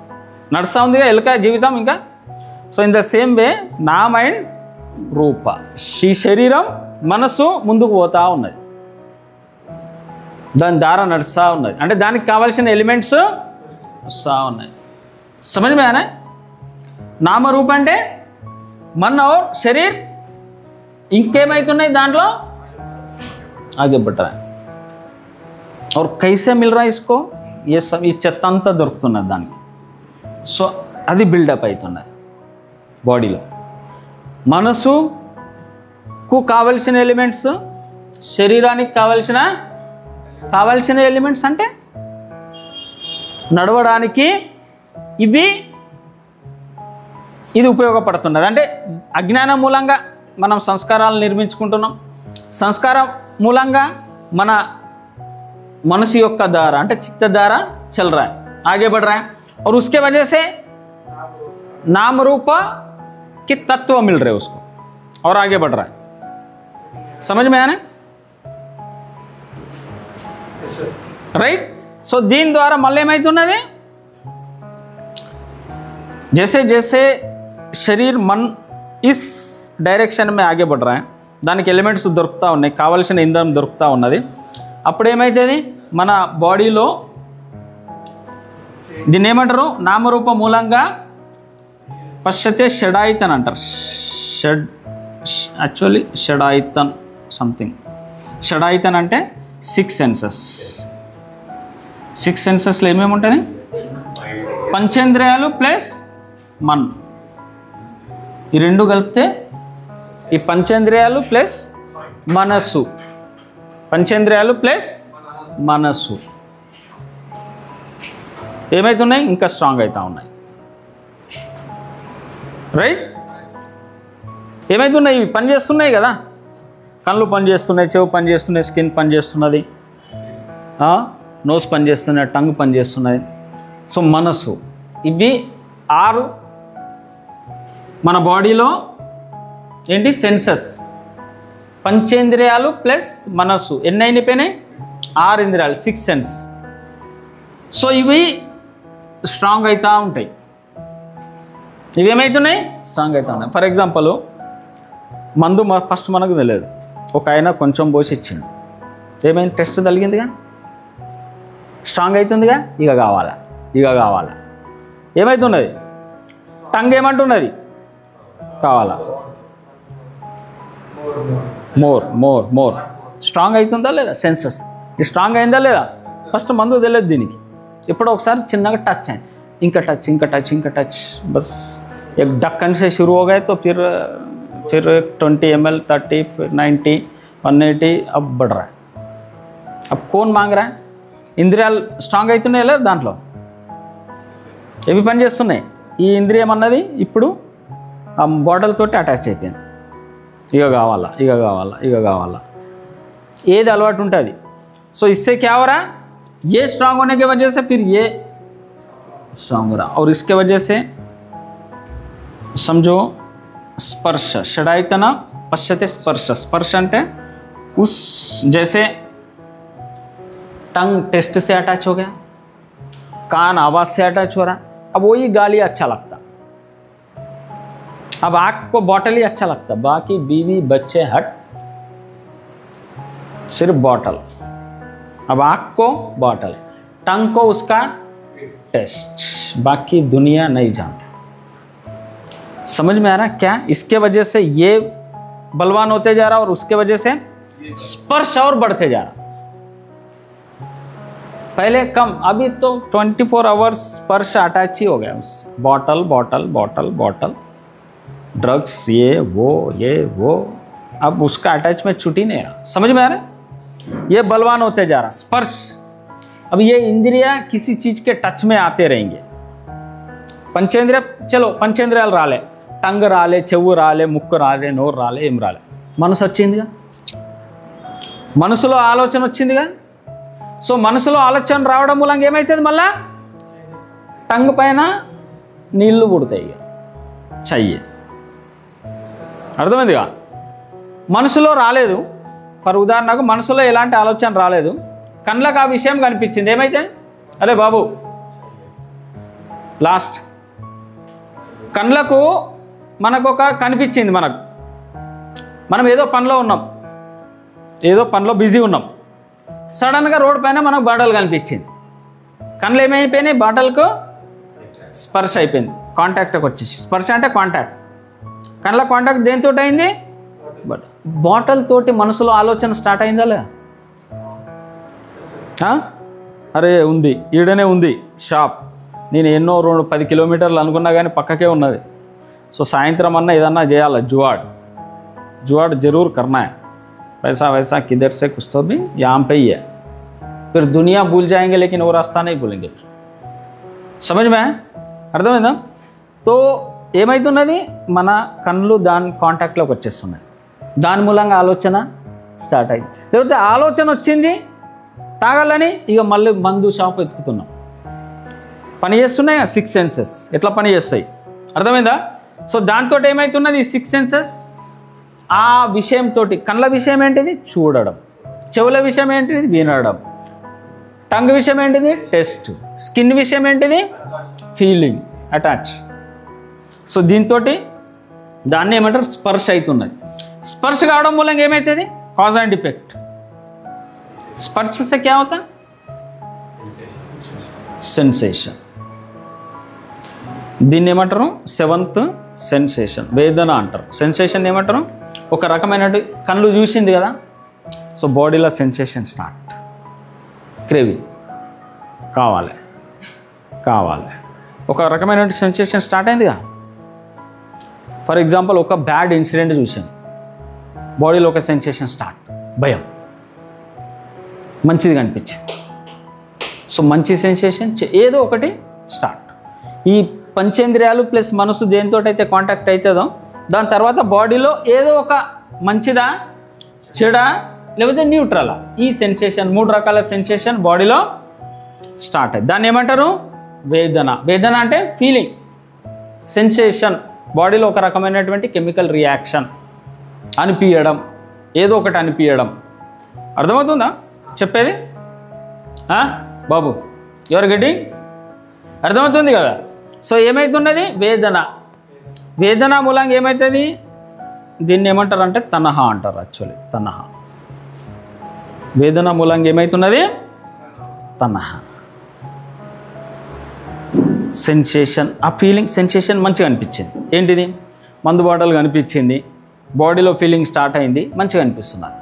నడుస్తూ ఉందిగా ఎలుక జీవితం ఇంకా. So in the same way Nama and Rupa, ఈ శరీరం మనసు ముందుకు పోతూ ఉన్నది, దాని ద్వారా నడుస్తూ ఉన్నది. అంటే దానికి కావాల్సిన ఎలిమెంట్స్ వస్తూ ఉన్నాయి. సమझ में आना? నామరూప అంటే मन और शरीर इंकेमవుతున్నాయి దాంట్లో आगे बढ़ रहा है. और कैसे मिल रहा है इसको? ये सब ఈ చెత్త అంతా దొరుకుతున్నది దానికి. సో అది బిల్డప్ అవుతున్నది బాడీలో. మనసుకు కావలసిన ఎలిమెంట్స్, శరీరానికి కావలసిన ఎలిమెంట్స్ అంటే నడవడానికి ఇది ఉపయోగపడుతున్నది. అంటే అజ్ఞానం మూలంగా మనం సంస్కారాలు నిర్మించుకుంటున్నాం, సంస్కారం మూలంగా మన మనసు యొక్క धारा అంటే चित्त धारा चल रहा है, आगे बढ़ रहा है. और उसके वजह से नाम रूप के तत्व मिल रहे उसको और आगे बढ़ रहा है. समझ में आना? राइट. సో దీని ద్వారా మళ్ళీ ఏమవుతున్నది? जैसे जैसे शरीर मन इस డైరెక్షన్ में आगे बढ़ रहा है, దానికి ఎలిమెంట్స్ దొరుకుతూ ఉన్నాయి, కావాల్సిన ఇంధనం దొరుకుతూ ఉన్నది. అప్పుడు ఏమవుతుంది? మన బాడీలో దీన్ని ఏమంటారు? నామరూప మూలంగా పశ్యతే షడాయితన్ అంటారు. Actually షడాయితన్ something. షడాయితన్ అంటే 6 సెన్సెస్. 6 సెన్సెస్లో ఏమేమి ఉంటుంది? పంచేంద్రియాలు ప్లస్ मन, ఈ రెండు కలిపితే ఈ పంచేంద్రియాలు ప్లస్ మనస్సు, పంచేంద్రియాలు ప్లస్ మనస్సు ఏమవుతున్నాయి? ఇంకా స్ట్రాంగ్ అవుతూ ఉన్నాయి. రైట్. ఏమవుతున్నాయి? ఇవి పని చేస్తున్నాయి కదా. కళ్ళు పని చేస్తున్నాయి, చెవు పని చేస్తున్నాయి, స్కిన్ పని చేస్తున్నది, నోస్ పని చేస్తున్నది, టంగ్ పని చేస్తున్నది. సో మనసు, ఇవి 6 మన బాడీలో ఏంటి? సెన్సెస్. పంచేంద్రియాలు ప్లస్ మనస్సు ఎన్ని అయిపోయినాయి? 6 ఇంద్రియాలు, 6 సెన్స్. సో ఇవి స్ట్రాంగ్ అవుతూ ఉంటాయి. ఇవి ఏమవుతున్నాయి? స్ట్రాంగ్ అవుతూ ఉన్నాయి. ఫర్ ఎగ్జాంపుల్ మందు ఫస్ట్ మనకు తెలియదు, ఒక ఆయన కొంచెం పోసి ఇచ్చిండు, ఏమైంది? టెస్ట్ తగిలిందిగా, స్ట్రాంగ్ అవుతుందిగా, ఇక కావాలా. ఏమవుతున్నది? టంగ్ ఏమంటున్నది? కావాలా, మోర్. స్ట్రాంగ్ అవుతుందా లేదా? సెన్సెస్ స్ట్రాంగ్ అయిందా లేదా? ఫస్ట్ మందు తెలియదు దీనికి. ఎప్పుడో ఒకసారి చిన్నగా టచ్ అయింది, ఇంకా టచ్, బస్ एक ढक्कन से शुरू हो गए तो फिर 20 ml, 30, 90, 180 अब बढ़ रहा है. अब कौन मांग रहा है? ఇంద్రియాలు స్ట్రాంగ్ అవుతున్నాయి లేదా? దాంట్లో ఏవి పని చేస్తున్నాయి? ఈ ఇంద్రియం అన్నది ఇప్పుడు ఆ బాటిల్ తోటి అటాచ్ అయిపోయింది. ఇక కావాలా. ఏది అలవాటు ఉంటుంది. సో इससे क्या हो रहा है? ये स्ट्रांग होने की वजह से फिर ये स्ट्रांग हो रहा, और इसके वजह से समझो स्पर्श, षडायतन पश्यते स्पर्श అంటే उस जैसे टंग टेस्ट से अटैच हो गया, कान आवाज़ से अटैच हो रहा, अब वही गाली अच्छा लगता, अब आँख को बॉटल ही अच्छा लगता, बाकी बीवी बच्चे हट, सिर्फ बॉटल. अब आँख को बॉटल, टंग को उसका टेस्ट, बाकी दुनिया नहीं जानती। समझ में आ रहा क्या? इसके वजह से ये बलवान होते जा रहा और उसके वजह से स्पर्श और बढ़ते जा रहा। पहले कम, अभी तो 24 आवर्स स्पर्श अटैच ही हो गया उस bottle bottle bottle bottle, drugs, ये वो, अब उसका अटैचमेंट छूट ही नहीं रहा। समझ में आ रहा है? ये बलवान होते जा रहा स्पर्श। अब ये इंद्रिया किसी चीज के टच में आते रहेंगे। पंचेंद्रिय, चलो పంచేంద్రియాలు రాలే, టంగ్ రాలే, చెవు రాలే, ముక్కు రాలే, నోరు రాలే, ఏం రాలే, మనసు వచ్చిందిగా, మనసులో ఆలోచన వచ్చిందిగా. సో మనసులో ఆలోచన రావడం మూలంగా ఏమవుతుంది? మళ్ళా టంగ్ పైన నీళ్లు పుడతాయి, ఇక చెయ్యి. అర్థమైందిగా? మనసులో రాలేదు, ఫర్ ఉదాహరణకు మనసులో ఎలాంటి ఆలోచన రాలేదు, కళ్ళకు ఆ విషయం కనిపించింది, ఏమైతే అరే బాబు లాస్ట్ కళ్ళకు మనకు ఒక కనిపించింది, మనం ఏదో పనిలో ఉన్నాం, ఏదో పనిలో బిజీ ఉన్నాం, సడన్గా రోడ్ పైన మనకు బాటల్ కనిపించింది, కళ్ళు ఏమైపోయినాయి? బాటల్కు స్పర్శ అయిపోయింది, కాంటాక్ట్కి వచ్చేసి. స్పర్శ అంటే కాంటాక్ట్, కళ్ళ కాంటాక్ట్ దేనితో అయింది? బాటల్ తోటి మనసులో ఆలోచన స్టార్ట్ అయిందా లే? అరే ఉంది, ఈడనే ఉంది షాప్, నేను ఎన్నో 10 కిలోమీటర్లు అనుకున్నా కానీ పక్కకే ఉన్నది. సో సాయంత్రం అన్న ఏదన్నా చేయాలి, जुगाड़ जरूर करना है, पैसा वैसा किधर से कुछ तो भी यहाँ पे ही है, फिर दुनिया भूल जाएंगे लेकिन वो रास्ता नहीं भूलेंगे. समझ में है? అర్థమైందా? तो ఏమైతున్నది? మన కళ్ళు దాని కాంటాక్ట్లోకి వచ్చేస్తున్నాయి, దాని మూలంగా ఆలోచన స్టార్ట్ అయింది. లేకపోతే ఆలోచన వచ్చింది తాగాలని, ఇక మళ్ళీ మందు షాప్ ఎత్తుకుతున్నాం. పని చేస్తున్నాయి 6 సెన్సెస్, ఎట్లా పని చేస్తాయి? అర్థమైందా? సో దాంతో ఏమవుతున్నది? 6 సెన్సెస్ ఆ విషయంతో, కళ్ళ విషయం ఏంటిది? చూడడం, చెవుల విషయం ఏంటిది? వినడం, టంగ్ విషయం ఏంటిది? టెస్ట్, స్కిన్ విషయం ఏంటిది? Feeling, attach. సో దీంతో దాన్ని ఏమంటారు? స్పర్శ అవుతున్నది. స్పర్శ కావడం మూలంగా ఏమవుతుంది? Cause and effect. స్పర్శ से क्या होता? సెన్సేషన్. దీన్ని ఏమంటారు? 7th సెన్సేషన్, వేదన అంటారు. సెన్సేషన్ ఏమంటారు? ఒక రకమైన కళ్ళు చూసింది కదా, సో బాడీలో సెన్సేషన్ స్టార్ట్, క్రేవింగ్, కావాలి, ఒక రకమైన సెన్సేషన్ స్టార్ట్ అయిందిగా. ఫర్ ఎగ్జాంపుల్ ఒక బ్యాడ్ ఇన్సిడెంట్ చూసాను, బాడీలో ఒక సెన్సేషన్ స్టార్ట్, భయం, మంచిది కనిపించింది, సో మంచి సెన్సేషన్ ఏదో ఒకటి స్టార్ట్. ఈ పంచేంద్రియాలు ప్లస్ మనసు దేనితో అయితే కాంటాక్ట్ అవుతుందో దాని తర్వాత బాడీలో ఏదో ఒక మంచిదా చెడా లేకపోతే న్యూట్రలా, ఈ సెన్సేషన్ 3 రకాల సెన్సేషన్ బాడీలో స్టార్ట్ అయ్యి దాన్ని ఏమంటారు? వేదన. వేదన అంటే ఫీలింగ్, సెన్సేషన్, బాడీలో ఒక రకమైనటువంటి కెమికల్ రియాక్షన్, అనిపించడం, ఏదో ఒకటి అనిపించడం. అర్థమవుతుందా చెప్పేది? బాబు ఎవరు గెటింగ్? అర్థమవుతుంది కదా? సో ఏమవుతున్నది? వేదన. వేదన మూలంగా ఏమవుతుంది? దీన్ని ఏమంటారు అంటే తనహ అంటారు. యాక్చువల్లీ తనహ, వేదన మూలంగా ఏమవుతున్నది? తనహ. సెన్సేషన్, ఆ ఫీలింగ్, సెన్సేషన్ మంచిగా అనిపించింది. ఏంటిది? మందు బాటలు కనిపించింది, బాడీలో ఫీలింగ్ స్టార్ట్ అయింది, మంచిగా అనిపిస్తున్నది,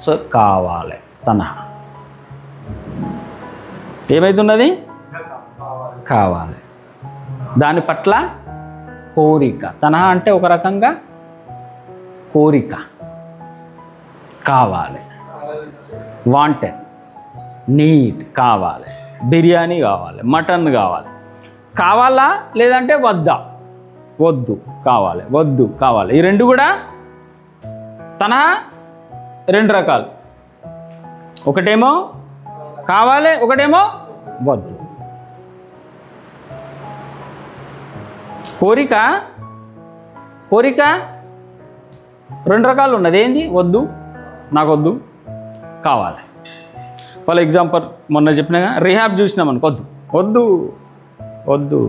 సో కావాలి, తనహ. ఏమవుతున్నది? కావాలి. దాని పట్ల కోరిక. తనహ అంటే ఒక రకంగా కోరిక, కావాలి, వాంటెడ్, నీడ్, కావాలి, బిర్యానీ కావాలి, మటన్ కావాలి, కావాలా లేదంటే వద్దా? వద్దు, కావాలి, వద్దు, కావాలి. ఈ రెండు కూడా తన 2 రకాలు, ఒకటేమో కావాలి, ఒకటేమో వద్దు. కోరిక 2 రకాలు ఉన్నది. ఏంది? వద్దు, నాకు వద్దు, కావాలి. ఫర్ ఎగ్జాంపుల్ మొన్న చెప్పినాగా రిహాబ్ చూసినాం అనుకో, వద్దు వద్దు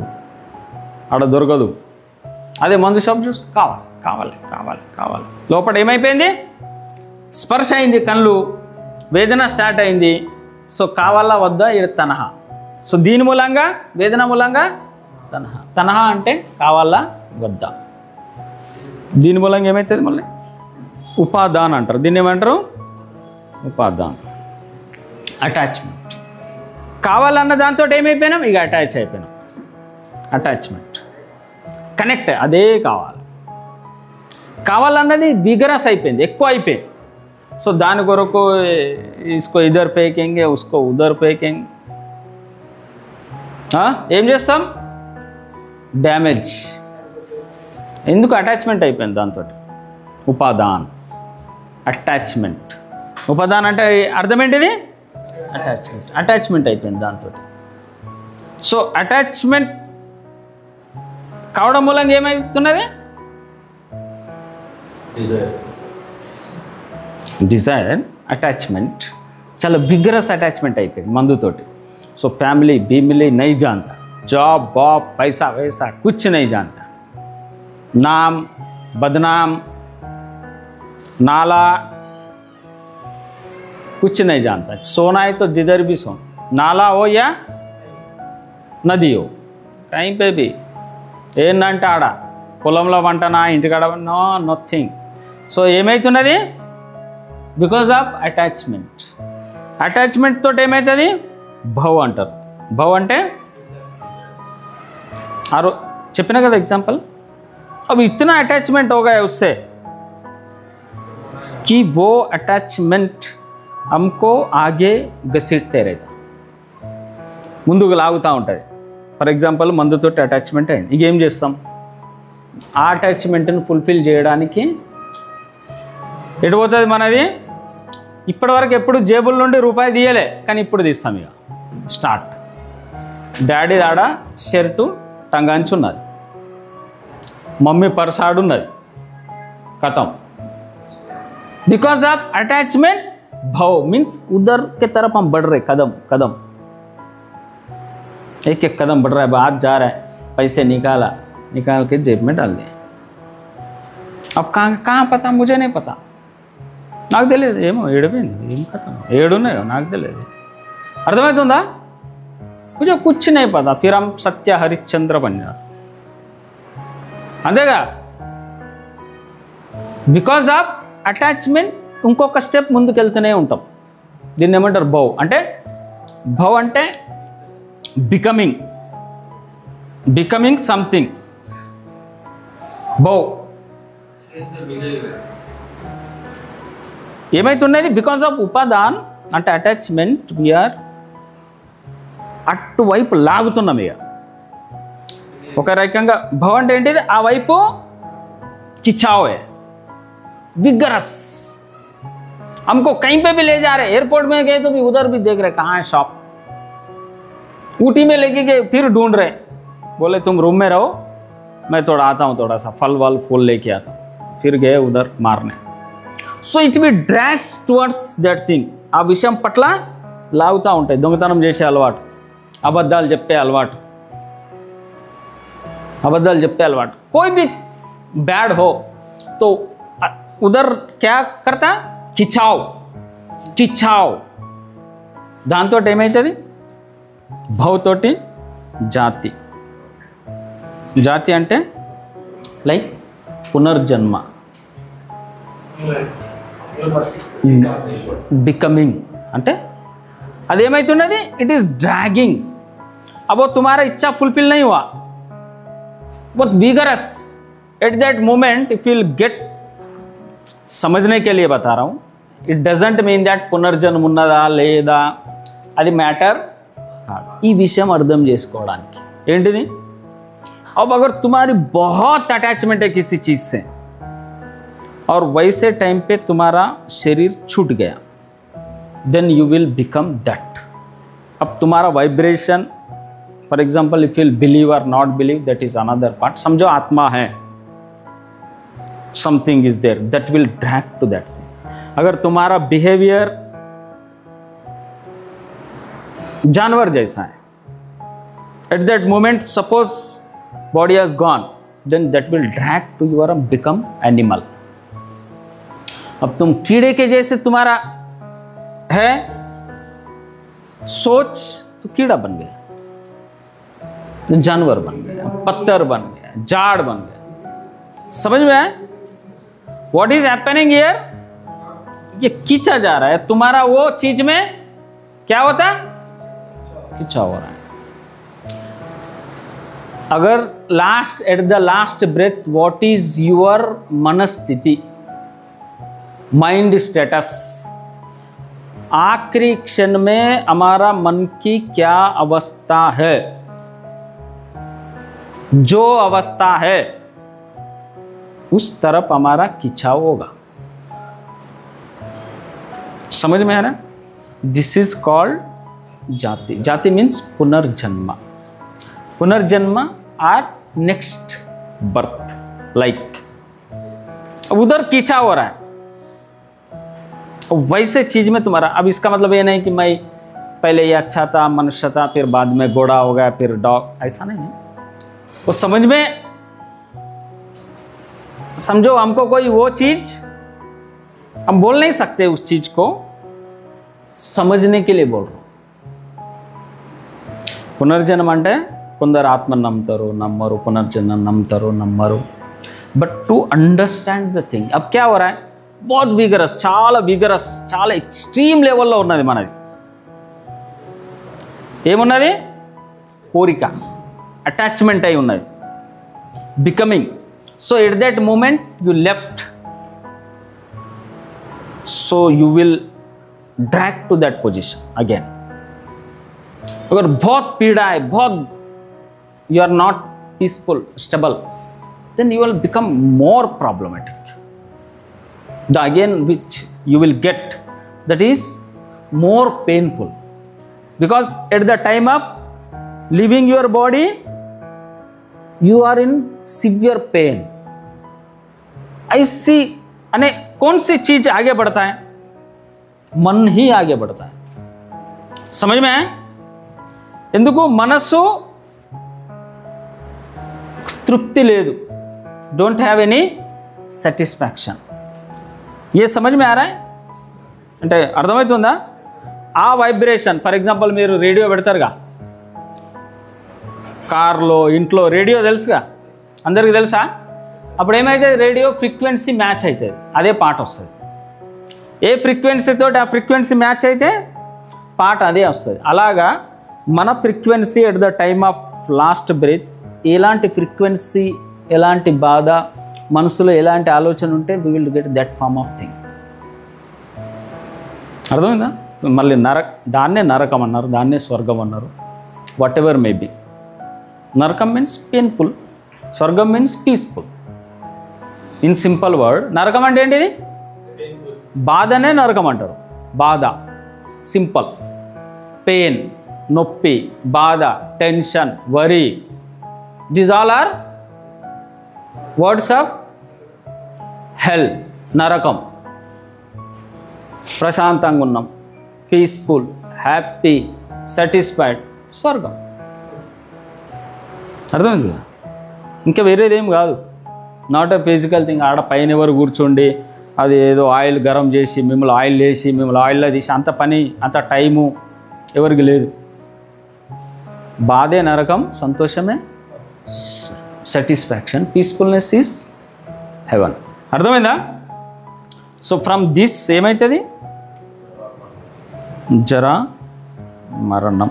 ఆడ దొరకదు. అదే మందు షాప్ చూస్తే కావాలి, కావాలి, కావాలి, కావాలి. లోపల ఏమైపోయింది? స్పర్శ అయింది, కళ్ళు, వేదన స్టార్ట్ అయింది, సో కావాలా వద్దా ఇది తనహ. సో దీని మూలంగా వేదన మూలంగా తనహ. తనహ అంటే కావాలా వద్దా. దీని మూలంగా ఏమవుతుంది మళ్ళీ ఉపాదాన్ అంటారు. దీన్ని ఏమంటారు ఉపాదాన్. అటాచ్మెంట్. కావాలన్న దాంతో ఏమైపోయినాం ఇక అటాచ్ అయిపోయినాం. అటాచ్మెంట్ కనెక్ట్ అదే కావాలి. కావాలన్నది విగరస్ అయిపోయింది, ఎక్కువ అయిపోయింది. సో దాని కొరకు ఇస్కో ఇద్దరు పేకింగ్ ఉస్కో ఉదర్ పేకింగ్ ఏం చేస్తాం డ్యామేజ్. ఎందుకు అటాచ్మెంట్ అయిపోయింది దాంతో. ఉపాదాన్ అటాచ్మెంట్. ఉపాదాన్ అంటే అర్థం ఏంటిది అటాచ్మెంట్. అటాచ్మెంట్ అయిపోయింది దాంతో. సో అటాచ్మెంట్ కావడం మూలంగా ఏమవుతున్నది డిజైర్. అటాచ్మెంట్ చాలా విగరస్ అటాచ్మెంట్ అయిపోయింది మందుతోటి. సో ఫ్యామిली बीमिली नहीं जानता, जॉब बॉब पैसा वैसा कुछ नहीं जानता, नाम बदनाम नाला कुछ नहीं जानता. सोना है तो जिधर भी सो, नाला हो या नदी हो कहीं पे भी ఏంటంటే ఆడ పొలంలో వంటనా ఇంటికాడ నో నథింగ్. సో ఏమవుతున్నది బికాజ్ ఆఫ్ అటాచ్మెంట్. అటాచ్మెంట్ తోటి ఏమవుతుంది భవ్ అంటారు. భవ్ అంటే చెప్పినా కదా ఎగ్జాంपल. अब इतना अटैचमेंट हो गया उससे कि वो अटैचमेंट हमको आगे घसीटते रहता, ముందుకు లాగుతూ ఉంటుంది. ఫర్ ఎగ్జాంపుల్ మందుతోటి అటాచ్మెంట్ అయింది, ఇక ఏం చేస్తాం ఆ అటాచ్మెంట్ని ఫుల్ఫిల్ చేయడానికి ఎటు పోతుంది మనది. ఇప్పటివరకు ఎప్పుడు జేబుల నుండి రూపాయి తీయలే, కానీ ఇప్పుడు తీస్తాం. ఇక స్టార్ట్. డాడీ ఆడ షర్టు టంగాంచి ఉన్నది, మమ్మీ పర్స్ ఆడున్నది, खत्म. बिकॉज ऑफ अटैचमेंट भाव मीन्स उधर के तरफ हम बढ़ रहे, कदम कदम एक एक कदम बढ़ रहा है. हाथ जा रहा है, पैसे निकाल के जेब में डाल दिए. अब कहाँ पता मुझे नहीं पता. నాకు తెలియదు ఏమో ఏడిపోయింది ఏం కథ ఏడున్నాయో నాకు తెలియదు. అర్థమవుతుందా. मुझे कुछ नहीं पता. फिर हम सत्य हरिश्चंद्र बन जाते. అంతేగా బికాజ్ ఆఫ్ అటాచ్మెంట్ ఇంకొక స్టెప్ ముందుకు వెళ్తూనే ఉంటాం. దీన్ని ఏమంటారు భవ్. అంటే భవ్ అంటే becoming something. Bhav ఏమైతున్నది because of ఉపాదాన్ అంటే అటాచ్మెంట్ వీఆర్ అటువైపు లాగుతున్నాం. ఇక ఒక రకంగా భవ్ అంటే ఏంటిది ఆ వైపు కిచావే विगरस. हमको कहीं पे भी ले जा रहे, एयरपोर्ट में गए तो भी उधर भी देख रहे कहाँ है शॉप. ऊटी में लेके गए फिर ढूंढ रहे, बोले तुम रूम में रहो मैं थोड़ा आता हूँ, थोड़ा सा फल वल फूल लेके आता हूँ. फिर गए उधर मारने. So it will drags towards that thing. ఆ విషయం పట్ల లాగుతూ ఉంటాయి. దొంగతనం చేసే అలవాటు, అబద్ధాలు చెప్పే అలవాటు, कोई भी बैड हो तो उधर क्या करता కిచావ్. దాంతో ఏమవుతుంది భవ్తోటి జాతి అంటే లైక్ పునర్జన్మ. బికమింగ్ అంటే అదేమవుతున్నది ఇట్ ఈస్ డ్రాగింగ్. अब वो तुम्हारा इच्छा फुलफिल नहीं हुआ, बहुत vigorous at that moment if you will get. समझने के लिए बता रहा हूँ, इट डजेंट मीन दैट పునర్జన్మ ఉన్నదా లేదా అది మ్యాటర్ కాదు. ఈ విషయం అర్థం చేసుకోవడానికి ఏంటిది. अब अगर तुम्हारी बहुत अटैचमेंट है किसी चीज़ से और वैसे टाइम पे तुम्हारा शरीर छूट गया, then you will become that. अब तुम्हारा vibration for example if you believe और not believe that is another part. समझो आत्मा है, something is there that will drag to that thing. अगर तुम्हारा बिहेवियर जानवर जैसा है, at that moment suppose body has gone, then that will drag to your become animal. अब तुम कीड़े के जैसे तुम्हारा है सोच तो कीड़ा बन गया, जानवर बन गया, पत्थर बन गया, झाड़ बन गया। समझ में आया? What is happening here? ये खींचा जा रहा है, तुम्हारा वो चीज में क्या होता है? खींचा हो रहा है। अगर last at the last breath what is your मनस्थिति, माइंड स्टेटस, आखिरी क्षण में हमारा मन की क्या अवस्था है, जो अवस्था है उस तरफ हमारा खिंचाव होगा। समझ में आ रहा? दिस इज कॉल्ड जाति। जाति मीन्स पुनर्जन्म। पुनर्जन्म आर नेक्स्ट बर्थ, लाइक अब उधर खींचा हो रहा है, वैसे चीज में तुम्हारा। अब इसका मतलब ये नहीं कि मैं पहले ये अच्छा था, मनुष्य था, फिर बाद में घोड़ा हो गया, फिर डॉग, ऐसा नहीं है। वो समझ में समझो, हमको कोई वो चीज हम बोल नहीं सकते, उस चीज को समझने के लिए बोल रहा हूं। పునర్జన్మ అంటే కొందరు ఆత్మ నమ్ముతారు, నమ్మరు, పునర్జన్మ నమ్ముతారు, నమ్మరు, but to understand the thing अब क्या हो रहा है, बहुत విగరస్, చాలా విగరస్, చాలా ఎక్స్ట్రీమ్ లెవెల్లో ఉన్నది మనది. ఏమున్నది? కోరిక, అటాచ్మెంట్ అయి ఉన్నది, becoming. So at that moment you left, so you will drag to that position again. अगर बहुत पीड़ा है, बहुत you are not peaceful, stable, then you will become more problematic. The again which you will get, that is more painful, because at the time of leaving your body you are in severe pain. ऐसी अने कौन सी चीज आगे बढ़ता है? मन ही आगे बढ़ता है. समझ में है? ఎందుకు మనసు తృప్తి లేదు, डोंट हैव एनी satisfaction. ये समझ में आ रहा है అంటే అర్థమవుతుందా? ఆ వైబ్రేషన్, ఫర్ ఎగ్జాంపుల్ మీరు రేడియో పెడతారుగా కార్లో, ఇంట్లో రేడియో తెలుసుగా, అందరికీ తెలుసా? అప్పుడు ఏమైతే రేడియో ఫ్రీక్వెన్సీ మ్యాచ్ అవుతుంది, అదే పాట వస్తుంది. ఏ ఫ్రీక్వెన్సీ తోటి ఆ ఫ్రీక్వెన్సీ మ్యాచ్ అయితే పాట అదే వస్తుంది. అలాగా మన frequency at the time of last breath, ఎలాంటి ఫ్రీక్వెన్సీ, ఎలాంటి బాధ, మనసులో ఎలాంటి ఆలోచన ఉంటే we will get that form of thing. అర్థమైందా? మళ్ళీ దాన్నే నరకం అన్నారు, దాన్నే స్వర్గం అన్నారు, వాట్ ఎవర్ మే బి. నరకం మీన్స్ పెయిన్ఫుల్, స్వర్గం means peaceful. In simple word, నరకం అంటే ఏంటిది? బాధనే నరకం అంటారు. బాధ, సింపుల్. పెయిన్, నొప్పి, బాధ, tension, worry, these all are words of hell, నరకం. ప్రశాంతంగా ఉన్నాం, పీస్ఫుల్, హ్యాపీ, సాటిస్ఫైడ్, స్వర్గం. అర్థమైంది? ఇంకా వేరేదేం కాదు. Not a physical thing. ఆడ పైన ఎవరు కూర్చోండి, అది ఏదో ఆయిల్ గరం చేసి మిమ్మల్ని ఆయిల్ వేసి మిమ్మల్ని ఆయిల్లో తీసి అంత పని, అంత టైము ఎవరికి లేదు. బాధే నరకం, సంతోషమే సాటిస్ఫాక్షన్, పీస్ఫుల్నెస్ ఈజ్ హెవెన్. అర్థమైందా? సో ఫ్రమ్ దిస్ ఏమవుతుంది? జరా, మరణం.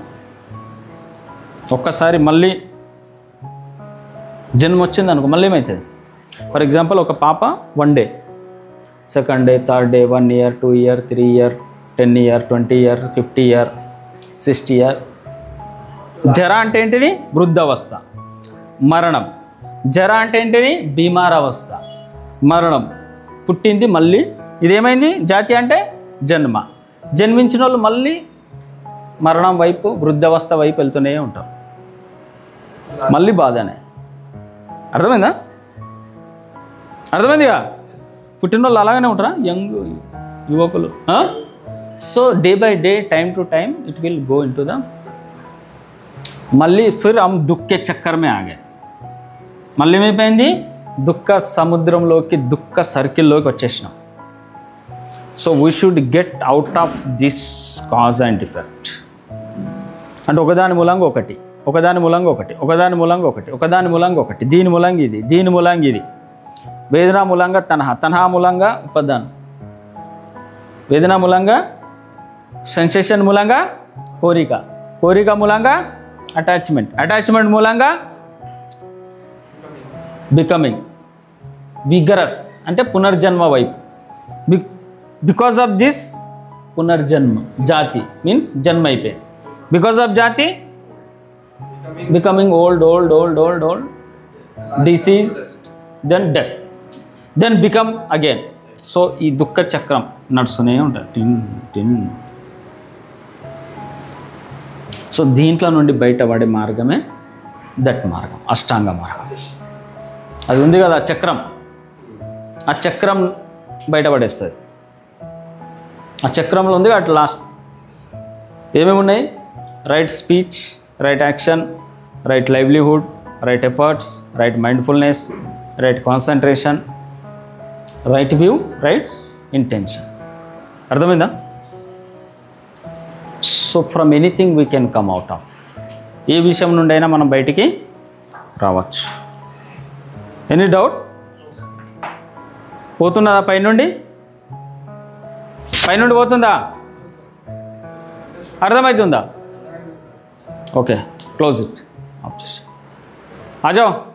ఒక్కసారి మళ్ళీ జన్మ వచ్చింది అనుకో, మళ్ళీ ఏమవుతుంది? ఫర్ ఎగ్జాంపుల్ ఒక పాప 1 day, 2nd day, 3rd day, 1 year, 2 year, 3 year, 10 year, 20 year, 50 year, 60 year. జర అంటే ఏంటిది? వృద్ధావస్థ. మరణం. జర అంటే ఏంటిది? బీమారావస్థ. మరణం. పుట్టింది మళ్ళీ, ఇదేమైంది? జాతి అంటే జన్మ. జన్మించిన వాళ్ళు మళ్ళీ మరణం వైపు, వృద్ధావస్థ వైపు వెళ్తూనే ఉంటారు. మళ్ళీ బాధనే. అర్థమైందా? అర్థమైందిగా? పుట్టిన వాళ్ళు అలాగనే ఉంటారా? యంగ్ యువకులు. So day by day, time to time it will go into the, మళ్ళీ ఫిర్ హమ్ దుఃఖ के चक्कर में आ गए. మళ్ళీ ఏమైపోయింది? దుఃఖ సముద్రంలోకి, దుఃఖ సర్కిల్లోకి వచ్చేసినాం. So we should get out of this cause and effect. అంటే ఒకదాని మూలంగా ఒకటి, ఒకదాని మూలంగా ఒకటి, ఒకదాని మూలంగా ఒకటి, ఒకదాని మూలంగా ఒకటి, దీని మూలంగా ఇది, దీని మూలంగా ఇది. వేదన మూలంగా తనహ, తనహ మూలంగా ఉపదానం, వేదన మూలంగా సెన్సేషన్ మూలంగా కోరిక, కోరిక మూలంగా అటాచ్మెంట్, అటాచ్మెంట్ మూలంగా బికమింగ్, విగరస్ అంటే పునర్జన్మ వైపు. బికాస్ ఆఫ్ దిస్ పునర్జన్మ, జాతి మీన్స్ జన్మ అయిపోయింది. బికాస్ ఆఫ్ జాతి becoming old old old old old, disease, then death, then become again. So ఈ దుఃఖ చక్రం నడుస్తూనే ఉంటుంది, టిన్ టిన్. సో దీంట్లో నుండి బయటపడే మార్గమే దట్ మార్గం, అష్టాంగ మార్గం. అది ఉంది కదా చక్రం, ఆ చక్రం బయటపడేస్తుంది. ఆ చక్రంలో ఉంది అట్ లాస్ట్ ఏమేమి ఉన్నాయి? Right speech, right action, right livelihood, right efforts, right mindfulness, right concentration, right view, right intention. అర్థమైందా? So from anything we can come out of. ఏ విషయం నుండి అయినా మనం బయటికి రావచ్చు. Any doubt? పోతున్నదా పైనుండి? పైనుండి పోతుందా? అర్థమవుతుందా? Okay, close it. ఆఫ్ చేసి ఆజాओ.